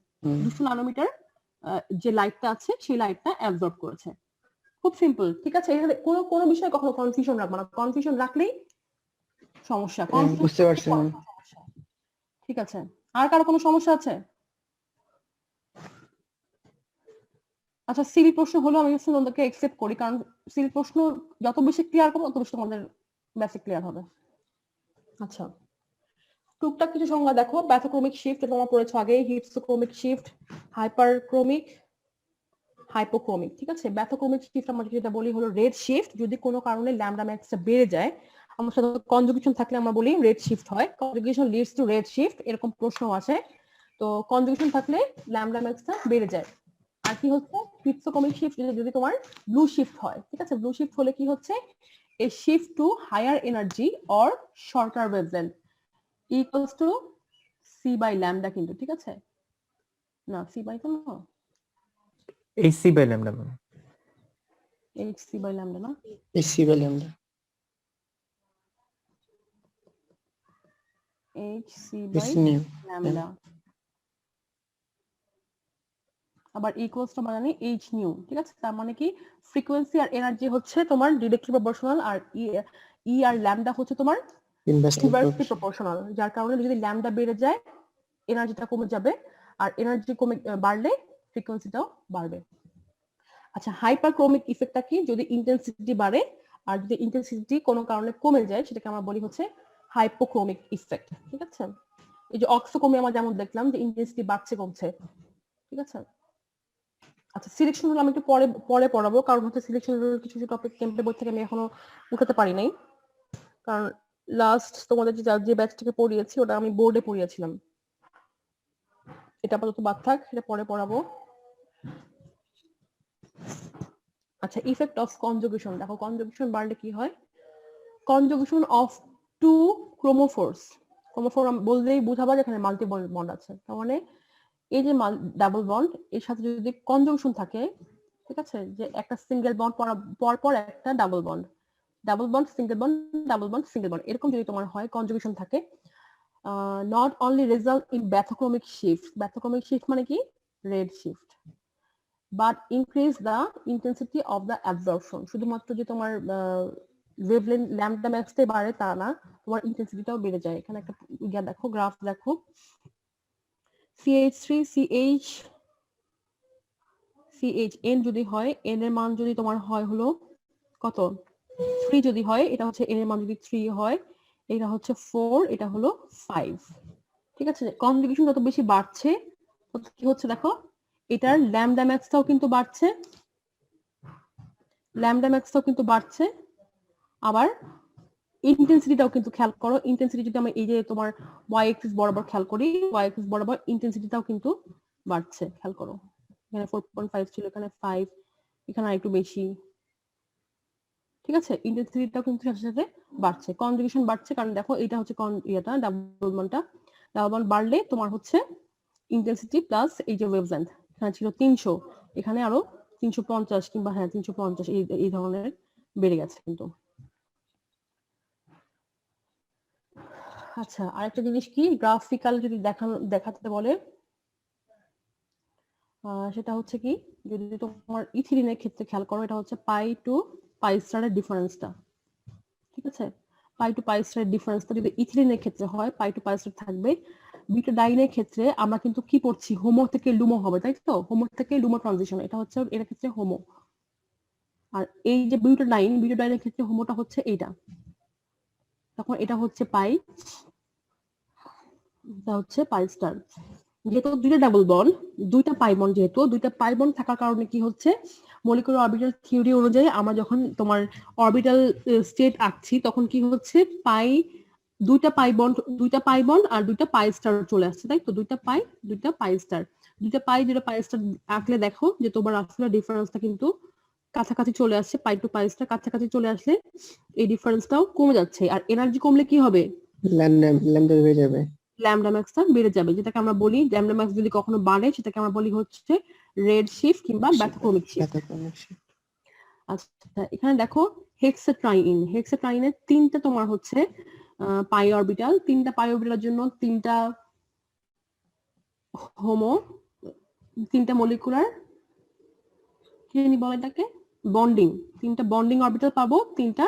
200 ন্যানোমিটার যে লাইটটা আছে সেই লাইটটা অ্যাবজর্ব করেছে। খুব সিম্পল, ঠিক আছে? এখানে কোনো বিষয়ে কখনো কনফিউশন রাখবো না, কনফিউশন রাখলেই সমস্যা। বুঝতে পারছি। ঠিক আছে, আর কারো কোনো সমস্যা আছে? আচ্ছা, সিল প্রশ্ন হলো আমি তোমাদেরকে একসেপ্ট করি, কারণ সিল প্রশ্ন যত বেশি ক্লিয়ার করবো তত বেশি তোমাদের বেসিক ক্লিয়ার হবে। আচ্ছা, টুকটাক কিছু সংজ্ঞা দেখো। ব্যাথোক্রমিক শিফট তোমরা পড়েছো আগে, হিপসোক্রমিক শিফট, হাইপারক্রমিক, হাইপোক্রমিক, ঠিক আছে? ব্যাথোক্রমিক শিফট আমরা যেটা বলি হলো রেড শিফট। যদি কোনো কারণে ল্যামডা ম্যাক্সটা বেড়ে যায়, আমার সাথে কনজুগেশন থাকলে আমরা বলি রেড শিফট হয়, conjugation Leeds to red shift, এরকম প্রশ্ন আছে। তো কনজুগেশন থাকলে ল্যামডা ম্যাক্সটা বেড়ে যায়। আর কি হচ্ছে হিপসোক্রমিক শিফট, যদি তোমার ব্লু শিফট হয়, ঠিক আছে? ব্লু শিফট হলে কি হচ্ছে, a shift to higher energy or shorter wavelength equals to C by lambda, কিন্তু ঠিক আছে? না, সি বাই তো না, HC by lambda ma'am, h c by lambda না, AC by lambda, h c by lambda. আবার ইকুয়ালস টু মানে h nu, ঠিক আছে? তার মানে কি ফ্রিকোয়েন্সি আর এনার্জি হচ্ছে তোমার ডিরেক্টলি প্রপোর্শনাল, আর ই আর ল্যামডা হচ্ছে তোমার ইনভার্সলি প্রপোর্শনাল। যার কারণে যদি ল্যামডা বেড়ে যায় এনার্জিটা কমে যাবে, আর এনার্জি বাড়লে ফ্রিকোয়েন্সিটাও বাড়বে। আচ্ছা, হাইপারক্রমিক ইফেক্টটা কি? যদি ইন্টেন্সিটি বাড়ে আর যদি ইন্টেন্সিটি কোনো কারণে কমে যায় সেটাকে আমরা বলি হচ্ছে হাইপোক্রমিক ইফেক্ট, ঠিক আছে? এই যে অক্সোক্রোমি আমরা যেমন দেখলাম যে ইন্টেন্সিটি বাড়ছে কমছে, ঠিক আছে? আচ্ছা, সিলেকশন হলো আমি একটু পরে পড়াবো, কারণ হচ্ছে সিলেকশন কিছু টপিক ক্যাম্পে বই থেকে আমি এখনো উঠাতে পারি নাই, কারণ লাস্ট তোমাদের যে ব্যাচটাকে পড়িয়েছি ওটা আমি বোর্ডে পড়িয়েছিলাম। এটা আপাতত বাদ থাক, এটা পরে পড়াবো। আচ্ছা, ইফেক্ট অফ কনজুগেশন দেখো, কনজুগেশন বাড়লে কি হয়? কনজুগেশন অফ টু ক্রোমোফোরস, ক্রোমোফোর বললেই বুঝাবা যেখানে মাল্টিপল বন্ড আছে, তার মানে এই যে ডাবল বন্ড এর সাথে যদি কনজুগেশন থাকে, ঠিক আছে? যে একটা সিঙ্গেল বন্ড পর পর একটা double bond, double bond single bond, double bond single bond, এরকম যদি তোমার হয় কনজুগেশন থাকে, not only result in bathochromic shift, bathochromic shift মানে কি red shift, but increase the intensity of the absorption. শুধুমাত্র যে তোমার ওয়েভলেন্থ ল্যামডা ম্যাক্সটাই বাড়ে তা না, তোমার ইন্টেন্সিটিটাও বেড়ে যায়। এখানে একটা দেখো, গ্রাফ দেখো, CH3 CHN যদি হয়, n এর মান যদি তোমার হয় হলো কত 3 যদি হয়, এটা হচ্ছে n এর মান যদি 3 হয়, এটা হচ্ছে 4, এটা হলো 5, ঠিক আছে? কনজুগেশন যত বেশি বাড়ছে তত কি হচ্ছে দেখো, এটার ল্যামডা ম্যাক্সটাও কিন্তু বাড়ছে, ল্যামডা ম্যাক্সটাও কিন্তু বাড়ছে, আবার ইন্টেন্সিটিটাও কিন্তু খেয়াল করো, ইন্টেন্সিটি যদি আমরা এই যে তোমার y axis বরাবর খেয়াল করি, y axis বরাবর ইন্টেন্সিটিটাও কিন্তু বাড়ছে, খেয়াল করো। এখানে 4.5 ছিল, এখানে 5, এখানে আরেকটু বেশি, ঠিক আছে? ইন্টেন্সিটিটাও কিন্তু সাথে সাথে বাড়ছে, কনজুগেশন বাড়ছে, কারণ দেখো এটা হচ্ছে ডাবল বন্ড বাড়লে তোমার হচ্ছে ইন্টেন্সিটি প্লাস এই যে ওয়েভলেন্থ, এখানে ছিল 300, এখানে আরো 350 কিংবা 350 এই ধরনের বেড়ে গেছে কিন্তু। আচ্ছা, আরেকটা জিনিস কি গ্রাফিক্যাল যদি দেখাতে বলে, সেটা হচ্ছে কি, যদি তোমার ইথিলিনের ক্ষেত্রে খেয়াল করো, এটা হচ্ছে পাই টু পাই স্টারের ডিফারেন্সটা, ঠিক আছে? পাই টু পাই স্টারের ডিফারেন্সটা যদি ইথিলিনের ক্ষেত্রে হয়, পাই টু পাই স্টার থাকবে। বিউটাডাইনের ক্ষেত্রে আমরা কিন্তু কি পড়ছি, হোমো থেকে লুমো হবে, তাই তো? হোমো থেকে লুমো ট্রানজিশন, এটা হচ্ছে এর ক্ষেত্রে হোমো। আর এই যে বিউটাডাইনের ক্ষেত্রে হোমোটা হচ্ছে এইটা, তখন এটা হচ্ছে পাই, এটা হচ্ছে পাই স্টার। যেহেতু দুইটা ডাবল বন্ড, দুইটা পাই বন্ড, যেহেতু দুইটা পাই বন্ড থাকার কারণে কি হচ্ছে, মলিকুলার অরবিটাল থিওরি অনুযায়ী আমরা যখন তোমার অরবিটাল স্টেট আঁকছি, তখন কি হচ্ছে, পাই দুইটা পাই বন্ড আর দুইটা পাই স্টার চলে আসছে, তাই তো? দুইটা পাই স্টার, দুইটা পাই স্টার আঁকলে দেখো যে তোমার আসলে ডিফারেন্সটা কিন্তু কাছাকাছি চলে আসছে, পাই টু পাই স্টার কাছাকাছি চলে আসলে এই ডিফারেন্সটাও কমে যাচ্ছে। আর এনার্জি কমলে কি হবে, ল্যামডা হয়ে যাবে। ল্যামডা ম্যাক্সটা বেড়ে যাবে, যেটাকে আমরা বলি ল্যামডা ম্যাক্স যদি কখনো বাড়ে, সেটাকে আমরা বলি হচ্ছে রেড শিফট কিংবা ব্যাথোক্রমিক শিফট। আচ্ছা, এখানে দেখো হেক্সাট্রাইনের তিনটা তোমার হচ্ছে পাই অরবিটাল, তিনটা পাই অরবিটালের জন্য তিনটা হোমো, তিনটা মলিকুলার কি জানি বলে এটাকে, বন্ডিং, তিনটা বন্ডিং অরবিটাল পাবো, তিনটা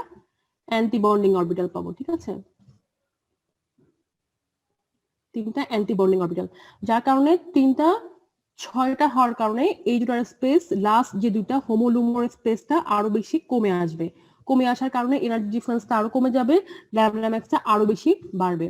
অ্যান্টি বন্ডিং অরবিটাল পাবো, ঠিক আছে? তিনটা অ্যান্টি বন্ডিং অরবিটাল, যার কারণে তিনটা 6টা হওয়ার কারণে এই দুটার স্পেস, লাস্ট যে দুইটা হোমোলুমোর স্পেসটা আরো বেশি কমে আসবে। কমে আসার কারণে এনার্জি ডিফারেন্সটা আরো কমে যাবে, ল্যামডা ম্যাক্সটা আরো বেশি বাড়বে।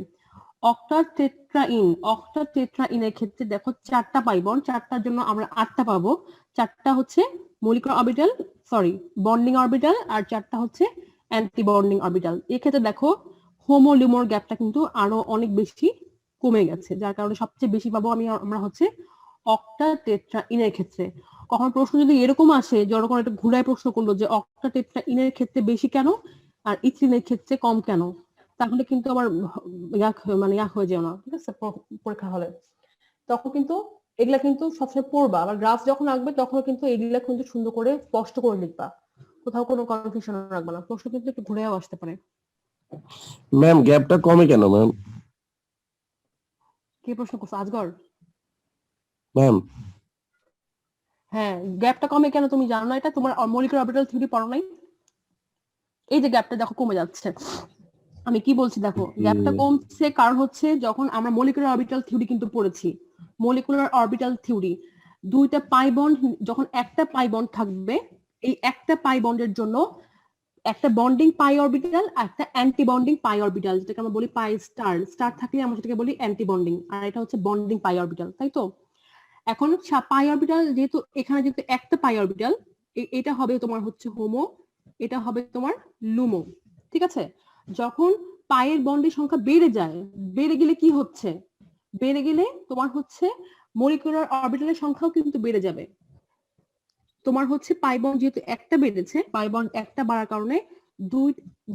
অক্টাটেট্রাইনের ক্ষেত্রে দেখো 4টা পাই বন্ড, 4টার জন্য আমরা 8টা পাবো। 4টা হচ্ছে molecular orbital, sorry bonding orbital, আর 4টা হচ্ছে অ্যান্টি বন্ডিং অরবিটাল। এক্ষেত্রে দেখো হোমোলুমোর গ্যাপটা কিন্তু আরো অনেক বেশি কমে গেছে, যার কারণে সবচেয়ে বেশি পাবো আমরা হচ্ছে অক্টাটেট্রাইনের ক্ষেত্রে। কখন প্রশ্ন যদি এরকম আসে, যখন একটা ঘুরায় প্রশ্ন করলো যে অক্টাটেট্রাইনের ক্ষেত্রে বেশি কেন আর ইথিলিনের ক্ষেত্রে কম কেন, তাহলে কিন্তু আবার ইয়াক হয়ে যাও না, ঠিক আছে? পরীক্ষা হলে তখন কিন্তু এগুলা কিন্তু সবসময় পড়বা, আবার গ্রাফ যখন আঁকবে তখন কিন্তু এগুলা কিন্তু সুন্দর করে স্পষ্ট করে লিখবা, কোথাও কোনো কনফিউশন রাখবা না, প্রশ্ন কিন্তু একটু ঘুরেও আসতে পারে। ম্যাম গ্যাপটা কমে কেন ম্যাম? কি প্রশ্ন করছো আজগর? ম্যাম হ্যাঁ, গ্যাপটা কমে কেন তুমি জানো না? এটা তোমার মলিকুলার অরবিটাল থিওরি পড়ো নাই? এই যে গ্যাপটা দেখো কমে যাচ্ছে, আমি কি বলছি দেখো, গ্যাপটা কমছে কারণ হচ্ছে যখন আমরা মলিকুলার অরবিটাল থিওরি কিন্তু পড়েছি, মলিকুলার অরবিটাল থিওরি, দুইটা পাই বন্ড, যখন একটা পাই বন্ড থাকবে, এই একটা পাই বন্ডের জন্য একটা বন্ডিং পাই অরবিটাল আর একটা অ্যান্টি বন্ডিং পাই অরবিটাল, যেটাকে আমরা বলি পাই স্টার। স্টার থাকলে আমরা সেটাকে বলি অ্যান্টি বন্ডিং, আর এটা হচ্ছে বন্ডিং পাই অরবিটাল, তাই তো? এখন পাই অরবিটাল যেহেতু এখানে যেহেতু একটা পাই অরবিটাল, এটা হবে তোমার হচ্ছে হোমো, এটা হবে তোমার লুমো, ঠিক আছে? যখন পায়ের বন্ডের সংখ্যা বেড়ে যায়, বেড়ে গেলে কি হচ্ছে, বেড়ে গেলে তোমার হচ্ছে মলিকুলার অরবিটালের সংখ্যাও কিন্তু বেড়ে যাবে। তোমার হচ্ছে পাই বন্ড যেহেতু একটা বেড়েছে, পাই বন্ড একটা বাড়ার কারণে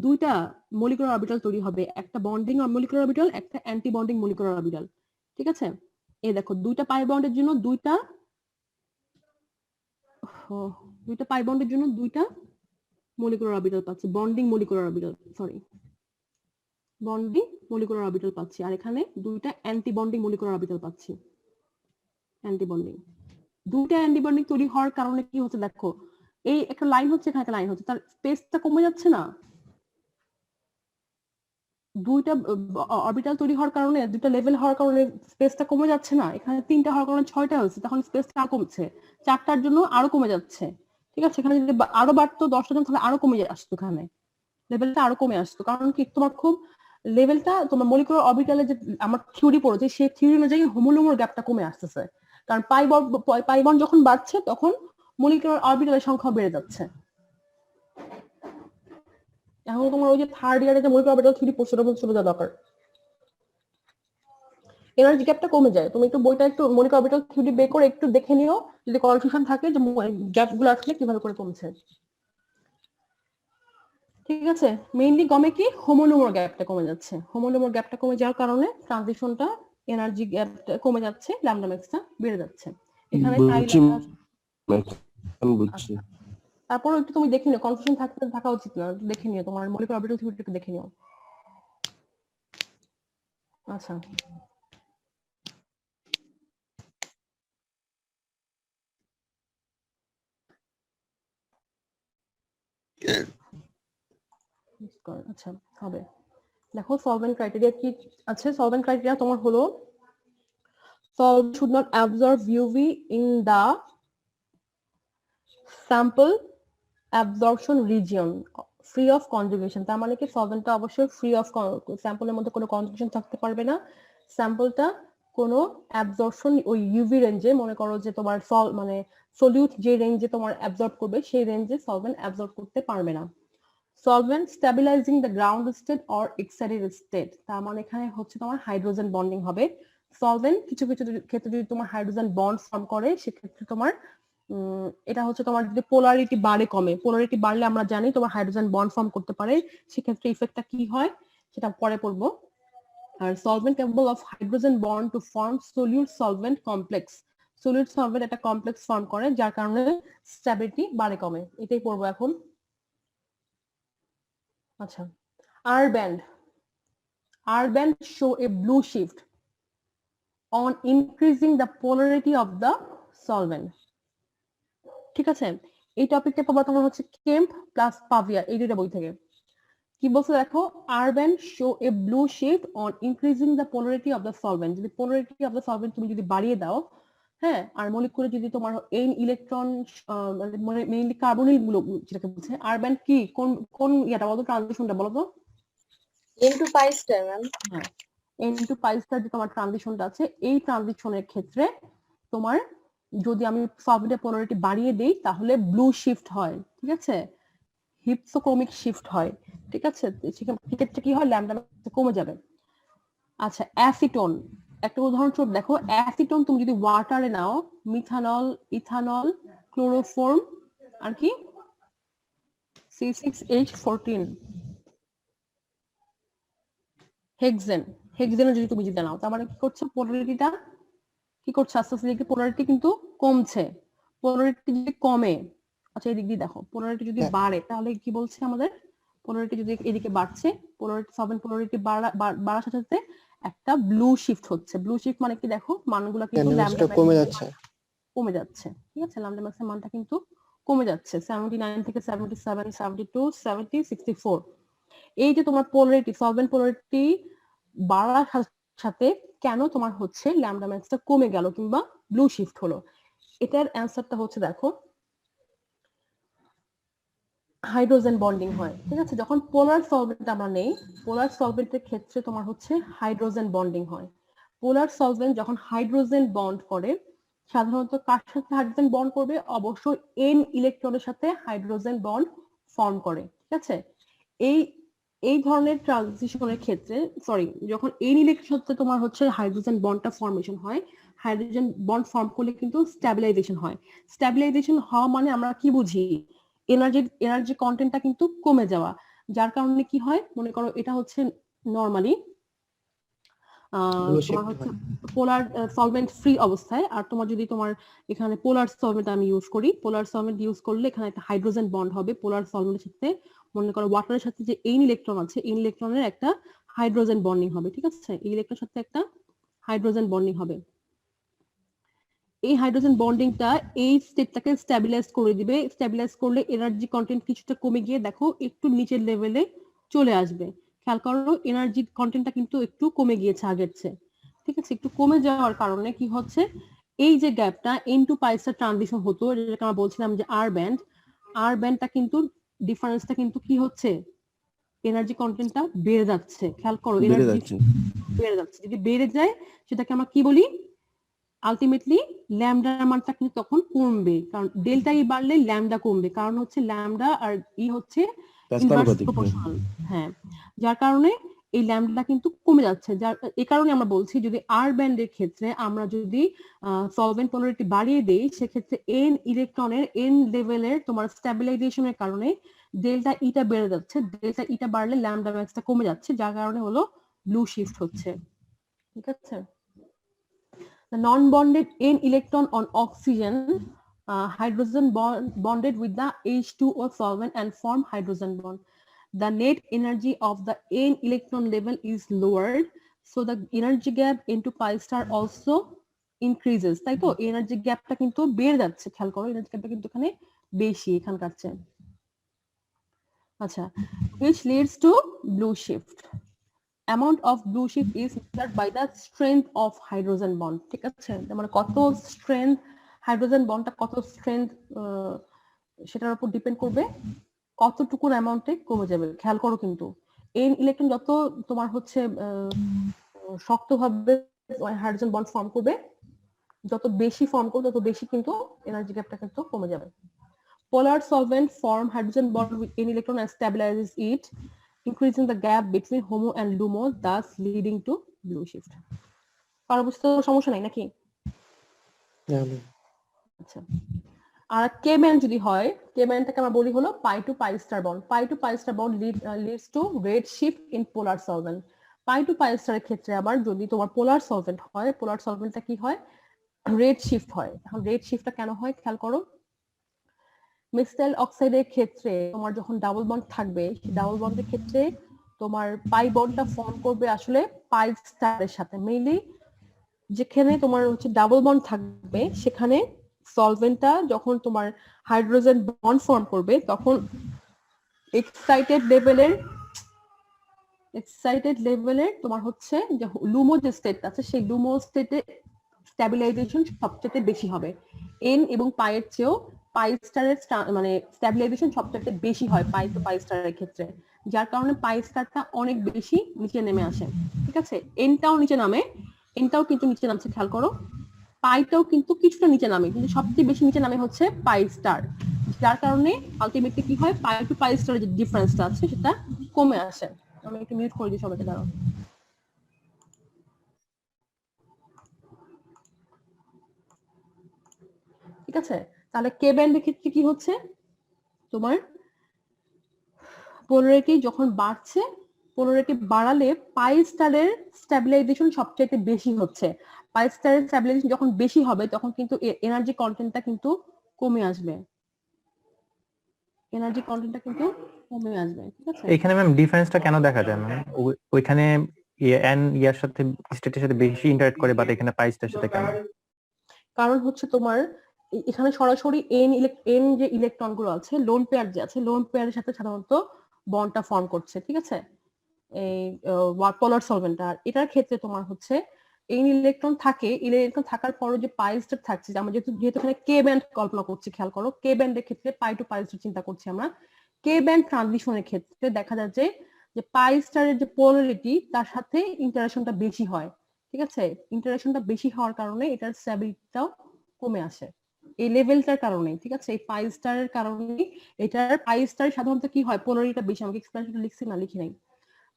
দুইটা মলিকুলার অরবিটাল তৈরি হবে, একটা বন্ডিং মলিকুলার অরবিটাল, একটা অ্যান্টি বন্ডিং মলিকুলার অরবিটাল, ঠিক আছে? এই দেখো দুইটা পাই বন্ডের জন্য দুইটা পাই বন্ডের জন্য দুইটা মলিকুলার অরবিটাল পাচ্ছি, bonding molecular orbital, sorry bonding molecular orbital পাচ্ছি, আর এখানে দুইটা অ্যান্টি বন্ডিং মলিকুলার অরবিটাল পাচ্ছি। অ্যান্টি বন্ডিং, দুইটা অ্যান্টি বন্ডিং তৈরি হওয়ার কারণে কি হচ্ছে দেখো, এই একটা লাইন হচ্ছে, এখানে একটা লাইন হচ্ছে, তার স্পেসটা কমে যাচ্ছে না? দুইটা অরবিটাল তৈরি হওয়ার কারণে, দুইটা লেভেল হওয়ার কারণে স্পেসটা কমে যাচ্ছে না? এখানে 3টা হওয়ার কারণে 6টা হচ্ছে, তখন স্পেসটা আরো কমছে, 4টার জন্য আরো কমে যাচ্ছে, ঠিক আছে? এখানে যদি আরো বাড়তো 10টা জন, তাহলে আরো কমে আসতো, এখানে লেভেলটা আরো কমে আসতো, কারণ কি তোমার খুব লেভেলটা তোমার মলিকুলার অরবিটালে যে আমার থিওরি পড়েছে, সেই থিওরি অনুযায়ী হোমোলুমোর গ্যাপটা কমে আসতেছে, কারণ পাই বন্ড যখন বাড়ছে তখন মলিকুলার অরবিটালের সংখ্যা বেড়ে যাচ্ছে। এখন তোমার ওই যে থার্ড ইয়ারে যে মলিকুলার অরবিটাল থিওরি পড়ছো, ওটা চলে যাওয়া দরকার, এনার্জি গ্যাপটা কমে যায়। তুমি একটু বইটা একটু মলিকুলার অরবিটাল থিওরি বের করে একটু দেখে নিও, যদি কনফিউশন থাকে যে গ্যাপ গুলো আসলে কিভাবে করে কমছে, ঠিক আছে? মেইনলি গমে কি হোমোলুমোর গ্যাপটা কমে যাচ্ছে, হোমোলুমোর গ্যাপটা কমে যাওয়ার কারণে ট্রানজিশনটা, এনার্জি গ্যাপটা কমে যাচ্ছে, ল্যামডা ম্যাক্সটা বেড়ে যাচ্ছে। এখানে বুঝছি বুঝছি। তারপর একটু তুমি দেখে নিও, কনফিউশন থাকা উচিত না, দেখে নিও তোমার মলিকুলার অরবিটাল থিওরিটা দেখে নিও। আচ্ছা আচ্ছা হবে দেখো সলভেন্ট ক্রাইটেরিয়া কি আছে সলভেন্ট ক্রাইটেরিয়া তোমার হলো solvent should not absorb UV in the sample absorption region free of conjugation তার মানে কি সলভেন্টটা অবশ্যই ফ্রি অফ স্যাম্পলের মধ্যে কোনো কনজুগেশন থাকতে পারবে না স্যাম্পলটা কোনো অ্যাবজর্পশন ওই ইউভি রেঞ্জে মনে করো যে তোমার মানে সলিউট যে রেঞ্জে তোমার অ্যাবজর্ব করবে সেই রেঞ্জে সলভেন্ট অ্যাবজর্ব করতে পারবে না solvent stabilising the ground state or excited state তার মানে এখানে হচ্ছে তোমার হাইড্রোজেন বন্ডিং হবে সলভেন্ট কিছু কিছু ক্ষেত্রে যদি তোমার হাইড্রোজেন বন্ড ফর্ম করে সেক্ষেত্রে তোমার এটা হচ্ছে তোমার যদি পোলারিটি বাড়ে কমে পোলারিটি বাড়লে আমরা জানি তোমার হাইড্রোজেন বন্ড ফর্ম করতে পারে সেক্ষেত্রে ইফেক্টটা কি হয় সেটা পরে পড়বো আর solvent capable of hydrogen bond to form solute solvent complex solute solvent একটা কমপ্লেক্স ফর্ম করে যার কারণে স্টেবিলিটি বাড়ে কমে এটাই পড়বো এখন আচ্ছা R band show a blue shift on increasing the polarity of the solvent ঠিক আছে এই টপিকটা পাবো তোমার হচ্ছে কেম্প প্লাস পাভিয়া এই দুইটা বই থেকে কি বলছে দেখো R band show a blue shift on increasing the polarity of the solvent যদি polarity of the solvent তুমি যদি বাড়িয়ে দাও হ্যাঁ আর মলিকুলে যদি তোমার n ইলেকট্রন মানে মেইনলি কার্বনিল গুলো যেটাকে বলছে R band কি কোন কোন ইয়াটা বলতো ট্রানজিশনটা বলো তো into pi star ম্যাম হ্যাঁ into pi star যে তোমার ট্রানজিশনটা আছে এই ট্রানজিশনের ক্ষেত্রে তোমার যদি আমি সলভেন্টের পোলারিটি বাড়িয়ে দেই তাহলে ব্লু শিফট হয় ঠিক আছে হিপসোক্রোমিক শিফট হয় ঠিক আছে সেক্ষেত্রে কি হয় ল্যামডা কমে যাবে আচ্ছা অ্যাসিটোন একটা উদাহরণস্বরূপ দেখো অ্যাসিটোন তুমি যদি ওয়াটারে নাও মিথানল ইথানল ক্লোরোফর্ম আর কি C6H14 হেক্সেন যদি তুমি যদি নাও তার মানে কি করছো পোলারিটিটা কি করছে আস্তে আস্তে দেখি পোলারিটি কিন্তু কমছে পোলারিটি যদি কমে আচ্ছা এই দিক দিয়ে দেখো পোলারিটি যদি বাড়ে তাহলে কি বলছে আমাদের পোলারিটি যদি এদিকে বাড়ছে পোলারিটি সলভেন্ট পোলারিটি বাড়ার সাথে সাথে একটা ব্লু শিফট হচ্ছে ব্লু শিফট মানে কি দেখো মানগুলো কিন্তু ল্যামডা কমে যাচ্ছে ঠিক আছে ল্যামডা ম্যাক্সের মানটা কিন্তু কমে যাচ্ছে 79 থেকে 77 72 70 64 এই যে তোমার পোলারিটি সলভেন্ট পোলারিটি বাড়ার সাথে কেন তোমার হচ্ছে ল্যামডা ম্যাক্সটা কমে গেল কিংবা ব্লু শিফট হলো এটার অ্যানসারটা হচ্ছে দেখো হাইড্রোজেন বন্ডিং হয় ঠিক আছে যখন পোলার সলভেন্ট আমরা নেই পোলার সলভেন্টের ক্ষেত্রে তোমার হচ্ছে হাইড্রোজেন বন্ডিং হয় পোলার সলভেন্ট যখন হাইড্রোজেন বন্ড করে সাধারণত কার সাথে হাইড্রোজেন বন্ড করবে অবশ্যই n ইলেকট্রনের সাথে হাইড্রোজেন বন্ড ফর্ম করে ঠিক আছে এই ধরনের ট্রানজিশনের ক্ষেত্রে যখন n ইলেকট্রনের সাথে তোমার হচ্ছে হাইড্রোজেন বন্ডটা ফর্মেশন হয় হাইড্রোজেন বন্ড ফর্ম করলে কিন্তু স্ট্যাবিলাইজেশন হয় স্ট্যাবিলাইজেশন হওয়া মানে আমরা কি বুঝি এনার্জি কন্টেন্টটা কিন্তু কমে যাওয়া যার কারণে কি হয় মনে করো এটা হচ্ছে নরমালি তোমার হচ্ছে পোলার সলভেন্ট ফ্রি অবস্থায় আর তোমার যদি তোমার এখানে পোলার সলভেন্ট আমি ইউজ করি পোলার সলভেন্ট ইউজ করলে এখানে একটা হাইড্রোজেন বন্ড হবে পোলার সলভেন্টের সাথে মনে করো ওয়াটারের সাথে যে n ইলেকট্রন আছে n ইলেকট্রনের একটা হাইড্রোজেন বন্ডিং হবে ঠিক আছে এই ইলেকট্রনের সাথে একটা হাইড্রোজেন বন্ডিং হবে এই হাইড্রোজেন বন্ডিংটা এই স্টেটটাকে স্ট্যাবিলাইজ করে দিবে স্ট্যাবিলাইজ করলে এনার্জি কন্টেন্ট কিছুটা কমে গিয়ে দেখো একটু নিচের লেভেলে চলে আসবে খেয়াল করো এনার্জি কন্টেন্টটা কিন্তু একটু কমে গিয়েছে আগের চেয়ে ঠিক আছে একটু কমে যাওয়ার কারণে কি হচ্ছে এই যে গ্যাপটা n2 pi star ট্রানজিশন হতো যেটাকে আমরা বলছিলাম যে R ব্যান্ডটা কিন্তু ডিফারেন্সটা কিন্তু কি হচ্ছে এনার্জি কন্টেন্টটা বেড়ে যাচ্ছে খেয়াল করো এনার্জি বেড়ে যাচ্ছে যদি বেড়ে যায় সেটাকে আমরা কি বলি আলটিমেটলি ল্যামডার মানটা কিন্তু তখন কমবে কারণ ডেল্টা ই বাড়লে ল্যামডা কমবে কারণ হচ্ছে ল্যামডা আর ই হচ্ছে ইনভার্স প্রপোর্শনাল হ্যাঁ যার কারণে এই ল্যামডাটা কিন্তু কমে যাচ্ছে যার এই কারণে আমরা বলছি যদি R ব্যান্ডের ক্ষেত্রে আমরা যদি সলভেন্ট পোলারিটি বাড়িয়ে দেই সেক্ষেত্রে n ইলেকট্রনের n লেভেলের তোমার স্ট্যাবিলাইজেশনের কারণে ডেল্টা ইটা বেড়ে যাচ্ছে ডেল্টা ইটা বাড়লে ল্যামডা ম্যাক্সটা কমে যাচ্ছে যার কারণে হলো ব্লু শিফট হচ্ছে ঠিক আছে The non-bonded n electron on oxygen hydrogen bonded with the H2O solvent and form hydrogen bond. The net energy of the n electron level is lowered. so the energy gap into pi star also increases, তাই তো energy গ্যাপটা কিন্তু বেড়ে যাচ্ছে, খেয়াল করো energy গ্যাপটা কিন্তু এখানে বেশি এখানকার চেয়ে। আচ্ছা, which leads to blue shift. Amount of blue shift is measured by the strength of hydrogen bond, ঠিক আছে, মানে কত স্ট্রেংথ হাইড্রোজেন বন্ডটা কত স্ট্রেংথ সেটার উপর ডিপেন্ড করবে কতটুকুর অ্যামাউন্টে কমে যাবে। খেয়াল করো কিন্তু এন ইলেকট্রন যত তোমার হচ্ছে শক্তভাবে হাইড্রোজেন বন্ড ফর্ম করবে, যত বেশি ফর্ম করবে তত বেশি কিন্তু এনার্জি গ্যাপটা কিন্তু কমে যাবে। Polar solvent form hydrogen bond with n electron and stabilizes it, increasing the gap between HOMO and LUMO, thus leading to blue shift. কারো বুঝতে সমস্যা নাই নাকি? আচ্ছা, আর কে ব্যান্ড যদি হয়, কে ব্যান্ডটাকে আমরা বলি হলো pi to pi star bond. Pi to pi star bond leads to red shift in polar solvent. Pi to pi স্টারের ক্ষেত্রে আবার যদি তোমার পোলার সলভেন্ট হয়, পোলার সলভেন্টটা কি হয়, রেড শিফট হয়। এখন রেড শিফটটা কেন হয় খেয়াল করো, মিক্সেল অক্সাইডের ক্ষেত্রে তোমার যখন ডাবল বন্ড থাকবে, ডাবল বন্ডের ক্ষেত্রে তোমার পাই বন্ডটা ফর্ম করবে আসলে পাই স্টারের সাথে। মেইনলি যেখানে তোমার হচ্ছে ডাবল বন্ড থাকবে সেখানে সলভেন্টটা যখন তোমার হাইড্রোজেন বন্ড ফর্ম করবে তখন এক্সাইটেড লেভেলের তোমার হচ্ছে যে লুমো যে স্টেট আছে সেই লুমো স্টেটে স্ট্যাবিলাইজেশন সবচেয়ে বেশি হবে। এন এবং পাইয়ের চেয়েও পাই স্টারের মানে স্ট্যাবিলাইজেশন সবচেয়ে বেশি হয় পাই টু পাই স্টারের ক্ষেত্রে, যার কারণে পাই স্টারটা অনেক বেশি নিচে নেমে আসে। ঠিক আছে, এনটাও নিচে নামে, এনটাও কিন্তু নিচে নামছে, খেয়াল করো পাইটাও কিন্তু কিছুটা নিচে নামে, কিন্তু সবচেয়ে বেশি নিচে নামে হচ্ছে পাই স্টার, যার কারণে আলটিমেটলি কি হয় পাই টু পাই স্টারের যে ডিফারেন্সটা আছে সেটা কমে আসে। আমি একটু মিউট করে দিই সবাইকে, দাঁড়াও। ঠিক আছে, তাহলে কে ব্যান্ডের ক্ষেত্রে কি হচ্ছে, তোমার পোলারিটি যখন বাড়ছে, পোলারিটি বাড়ালে পাই স্টারের স্ট্যাবিলাইজেশন সবচেয়ে বেশি হচ্ছে। পাই স্টারের স্ট্যাবিলাইজেশন যখন বেশি হবে তখন কিন্তু এনার্জি কন্টেন্টটা কিন্তু কমে আসবে, এনার্জি কন্টেন্টটা কিন্তু কমে আসবে। ঠিক আছে, এখানে ম্যাম ডিফারেন্সটা কেন দেখা যায় ম্যাম? ওইখানে এন ইয়ার সাথে স্টেটের সাথে বেশি ইন্টারঅ্যাক্ট করে, বাট এখানে পাইসটার সাথে কেন? কারণ হচ্ছে তোমার এখানে সরাসরি এন যে ইলেকট্রন গুলো আছে, লোন পেয়ার যে আছে, লোন পেয়ারের সাথে সাধারণত বন্ডটা ফর্ম করছে। ঠিক আছে, এই পোলার সলভেন্টটা, এটার ক্ষেত্রে তোমার হচ্ছে এন ইলেকট্রন থাকে, ইলেকট্রন থাকার পরও যে পাই স্টার থাকছে, আমরা যেহেতু এখানে কে ব্যান্ড কল্পনা করছি, খেয়াল করো কে ব্যান্ডের ক্ষেত্রে পাই টু পাই স্টার চিন্তা করছি আমরা, কে ব্যান্ড ট্রানজিশনের ক্ষেত্রে দেখা যাচ্ছে যে পাই স্টারের যে পোলারিটি তার সাথে ইন্টারাকশনটা বেশি হয়। ঠিক আছে, ইন্টারাকশনটা বেশি হওয়ার কারণে এটার স্ট্যাবিলিটিটাও কমে আসে এই লেভেলটার কারণে। ঠিক আছে, এই পাই স্টারের কারণে এটার পাই স্টার সাধারণত কি হয়, পোলারিটিটা বেশি, আমাকে এক্সপ্লেনেশন লিখছি না, লিখি নাই,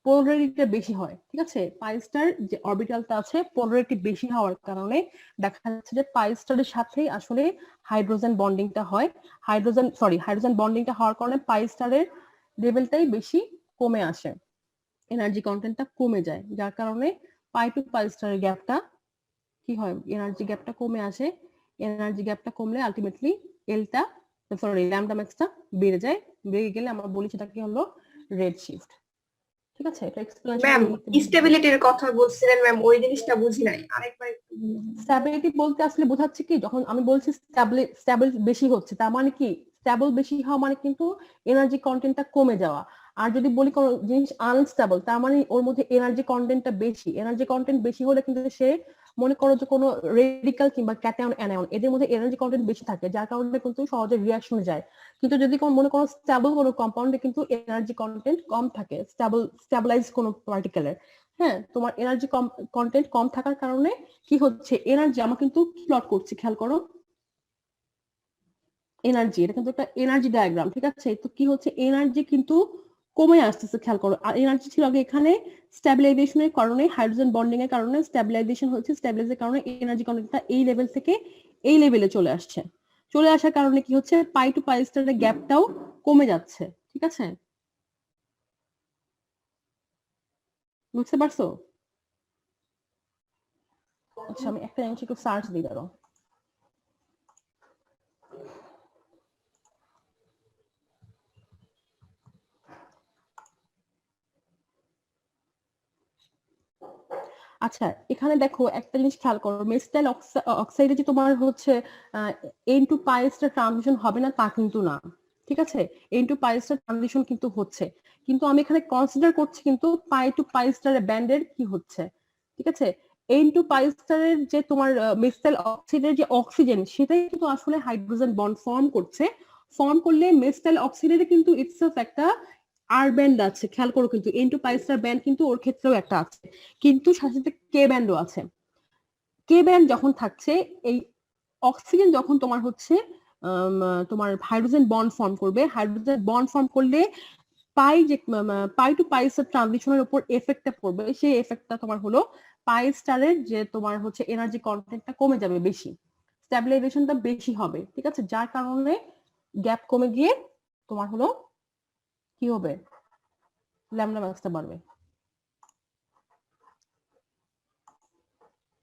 পোলারিটিটা বেশি হয়। ঠিক আছে, পাই স্টার যে অরবিটালটা আছে পোলারিটি বেশি হওয়ার কারণে দেখা যাচ্ছে যে পাই স্টারের সাথে আসলে হাইড্রোজেন বন্ডিংটা হয়, হাইড্রোজেন বন্ডিংটা হওয়ার কারণে পাই স্টারের লেভেলটাই বেশি কমে আসে, এনার্জি কন্টেন্টটা কমে যায়, যার কারণে পাই টু পাই স্টারের গ্যাপটা কি হয়, এনার্জি গ্যাপটা কমে আসে। এনার্জি গ্যাপটা কমলে আলটিমেটলি ল্যামডা ম্যাক্সটা বেড়ে যায়, বেড়ে গেলে আমরা বলি সেটা কি হলো রেড শিফট। ঠিক আছে, এটা ম্যাম এক্সপ্লেনেশন। স্টেবিলিটির কথা বলছিলেন ম্যাম, ওই জিনিসটা বুঝি নাই, আরেকবার স্ট্যাবিলিটি বলতে আসলে বোঝাচ্ছে কি, যখন আমি বলছি স্ট্যাবল বেশি হচ্ছে তার মানে কি, স্ট্যাবল বেশি হওয়া মানে কিন্তু এনার্জি কন্টেন্টটা কমে যাওয়া। আর যদি বলি কোনো জিনিস আনস্টেবল তার মানে ওর মধ্যে এনার্জি কন্টেন্টটা বেশি, এনার্জি কন্টেন্ট বেশি হলে কিন্তু সে মনে করো যে কোনো রেডিকাল কিংবা ক্যাটায়ন অ্যানায়ন এদের মধ্যে এনার্জি কন্টেন্ট বেশি থাকে, যার কারণে কিন্তু সহজে রিঅ্যাকশনে যায়। কিন্তু যদি মনে করো স্টেবল কোনো কম্পাউন্ডে কিন্তু এনার্জি কন্টেন্ট কম থাকে, স্টেবলাইজ কোনো পার্টিকেলের, হ্যাঁ, তোমার এনার্জি কন্টেন্ট কম থাকার কারণে কি হচ্ছে, এনার্জি আমরা কিন্তু প্লট করছি, খেয়াল করো এনার্জি, এটা কিন্তু একটা এনার্জি ডায়াগ্রাম। ঠিক আছে, তো কি হচ্ছে এনার্জি কিন্তু কমে আসতেছে, খেয়াল করো। আর এনার্জি ছিল আগে এখানে স্ট্যাবিলাইজেশনের কারণে, হাইড্রোজেন বন্ডিং এর কারণে স্ট্যাবিলাইজেশন হচ্ছে, স্ট্যাবিলাইজের কারণে এনার্জি কন্টেন্টটা এই লেভেল থেকে এই লেভেলে চলে আসছে। চলে আসার কারণে কি হচ্ছে পাই টু পাই স্টারের গ্যাপটাও কমে যাচ্ছে। ঠিক আছে, বুঝতে পারছো? আচ্ছা, আমি একটা জিনিস একটু সার্চ দিই, দাঁড়াও। আচ্ছা এখানে দেখো একটা জিনিস খেয়াল করো, মেস্টাইল অক্সাইডে যে তোমার হচ্ছে এন টু পাইস্টার ট্রানজিশন হবে না তা কিন্তু না, ঠিক আছে? এন টু পাইস্টার ট্রানজিশন কিন্তু হচ্ছে, কিন্তু আমি এখানে কনসিডার করছি কিন্তু পাই টু পাইস্টারের ব্যান্ডের কি হচ্ছে, ঠিক আছে? এন টু পাইস্টারের যে তোমার মেস্টাইল অক্সাইডের যে অক্সিজেন সেটাই কিন্তু আসলে হাইড্রোজেন বন্ড ফর্ম করছে, ফর্ম করলে মেস্টাইল অক্সাইডের কিন্তু ইটসেলফ একটা আর ব্যান্ড আছে, খেয়াল করো কিন্তু এন টু পাইস্টার ব্যান্ড কিন্তু ওর ক্ষেত্রেও একটা আছে, কিন্তু সাথে সাথে কে ব্যান্ডও আছে। কে ব্যান্ড যখন থাকছে, এই অক্সিজেন যখন তোমার হচ্ছে তোমার হাইড্রোজেন বন্ড ফর্ম করবে, হাইড্রোজেন বন্ড ফর্ম করলে পাই টু পাইস্টার ট্রানজিশনের উপর এফেক্টটা পড়বে, সেই এফেক্টটা তোমার হলো পাই স্টারের যে তোমার হচ্ছে এনার্জি কন্টেন্টটা কমে যাবে, বেশি স্ট্যাবিলাইজেশনটা বেশি হবে, ঠিক আছে? যার কারণে গ্যাপ কমে গিয়ে তোমার হলো কি হবে, ল্যামডা ম্যাক্সটা বাড়বে।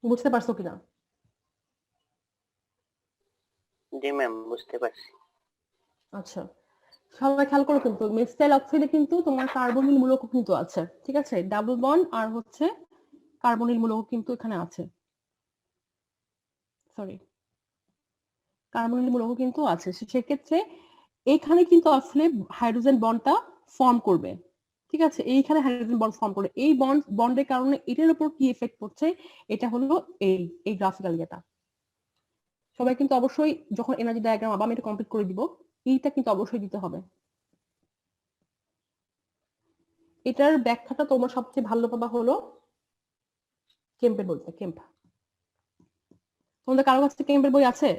বুঝতে পারছো কিনা? জি ম্যাম, বুঝতে পারছি। আচ্ছা সবাই খেয়াল করো কিন্তু মেস্টাইল অক্সাইডে কিন্তু তোমার কার্বনিল মূলক কিন্তু আছে, ঠিক আছে? ডাবল বন্ড আর হচ্ছে কার্বনিল মূলক কিন্তু এখানে আছে, সরি কার্বনিল মূলক কিন্তু আছে, সেক্ষেত্রে এখানে কিন্তু আসলে হাইড্রোজেন বন্ডটা ফর্ম করবে, ঠিক আছে? এইখানে হাইড্রোজেন বন্ড ফর্ম করবে, এই বন্ডের কারণে এটার উপর কি এফেক্ট পড়ছে, এটা হলো এই গ্রাফিক্যাল ইয়েটা। সবাই কিন্তু অবশ্যই যখন এনার্জি ডায়াগ্রাম আবার আমি এটা কমপ্লিট করে দিব, এইটা কিন্তু অবশ্যই দিতে হবে। এটার ব্যাখ্যাটা তোমরা সবচেয়ে ভালো পাবা হলো কেম্পের বইতে। কেম্প, তোমাদের কারো কাছে কেম্পের বই আছে?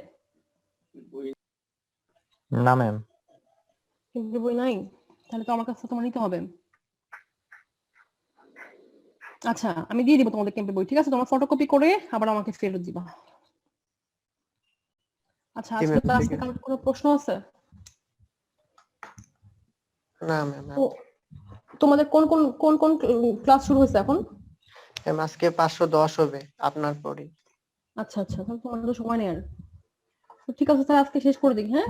না ম্যাম। কেম্পের বই নাই? তাহলে তো আমার কাছে তোমার নিতে হবে। আচ্ছা আমি দিয়ে দিব তোমাদের কেম্পের বই, ঠিক আছে? তোমরা ফটোকপি করে আবার আমাকে ফেরত দিবা। আচ্ছা আজকে ক্লাসে কারো কোনো প্রশ্ন আছে? না ম্যাম। তোমাদের কোন কোন কোন কোন ক্লাস শুরু হয়েছে এখন? ম্যাম আজকে 510 হবে আপনার পরে। আচ্ছা আচ্ছা, তাহলে তোমার তো সময় নেই আর। তো ঠিক আছে তাহলে আজকে শেষ করে দিই, হ্যাঁ?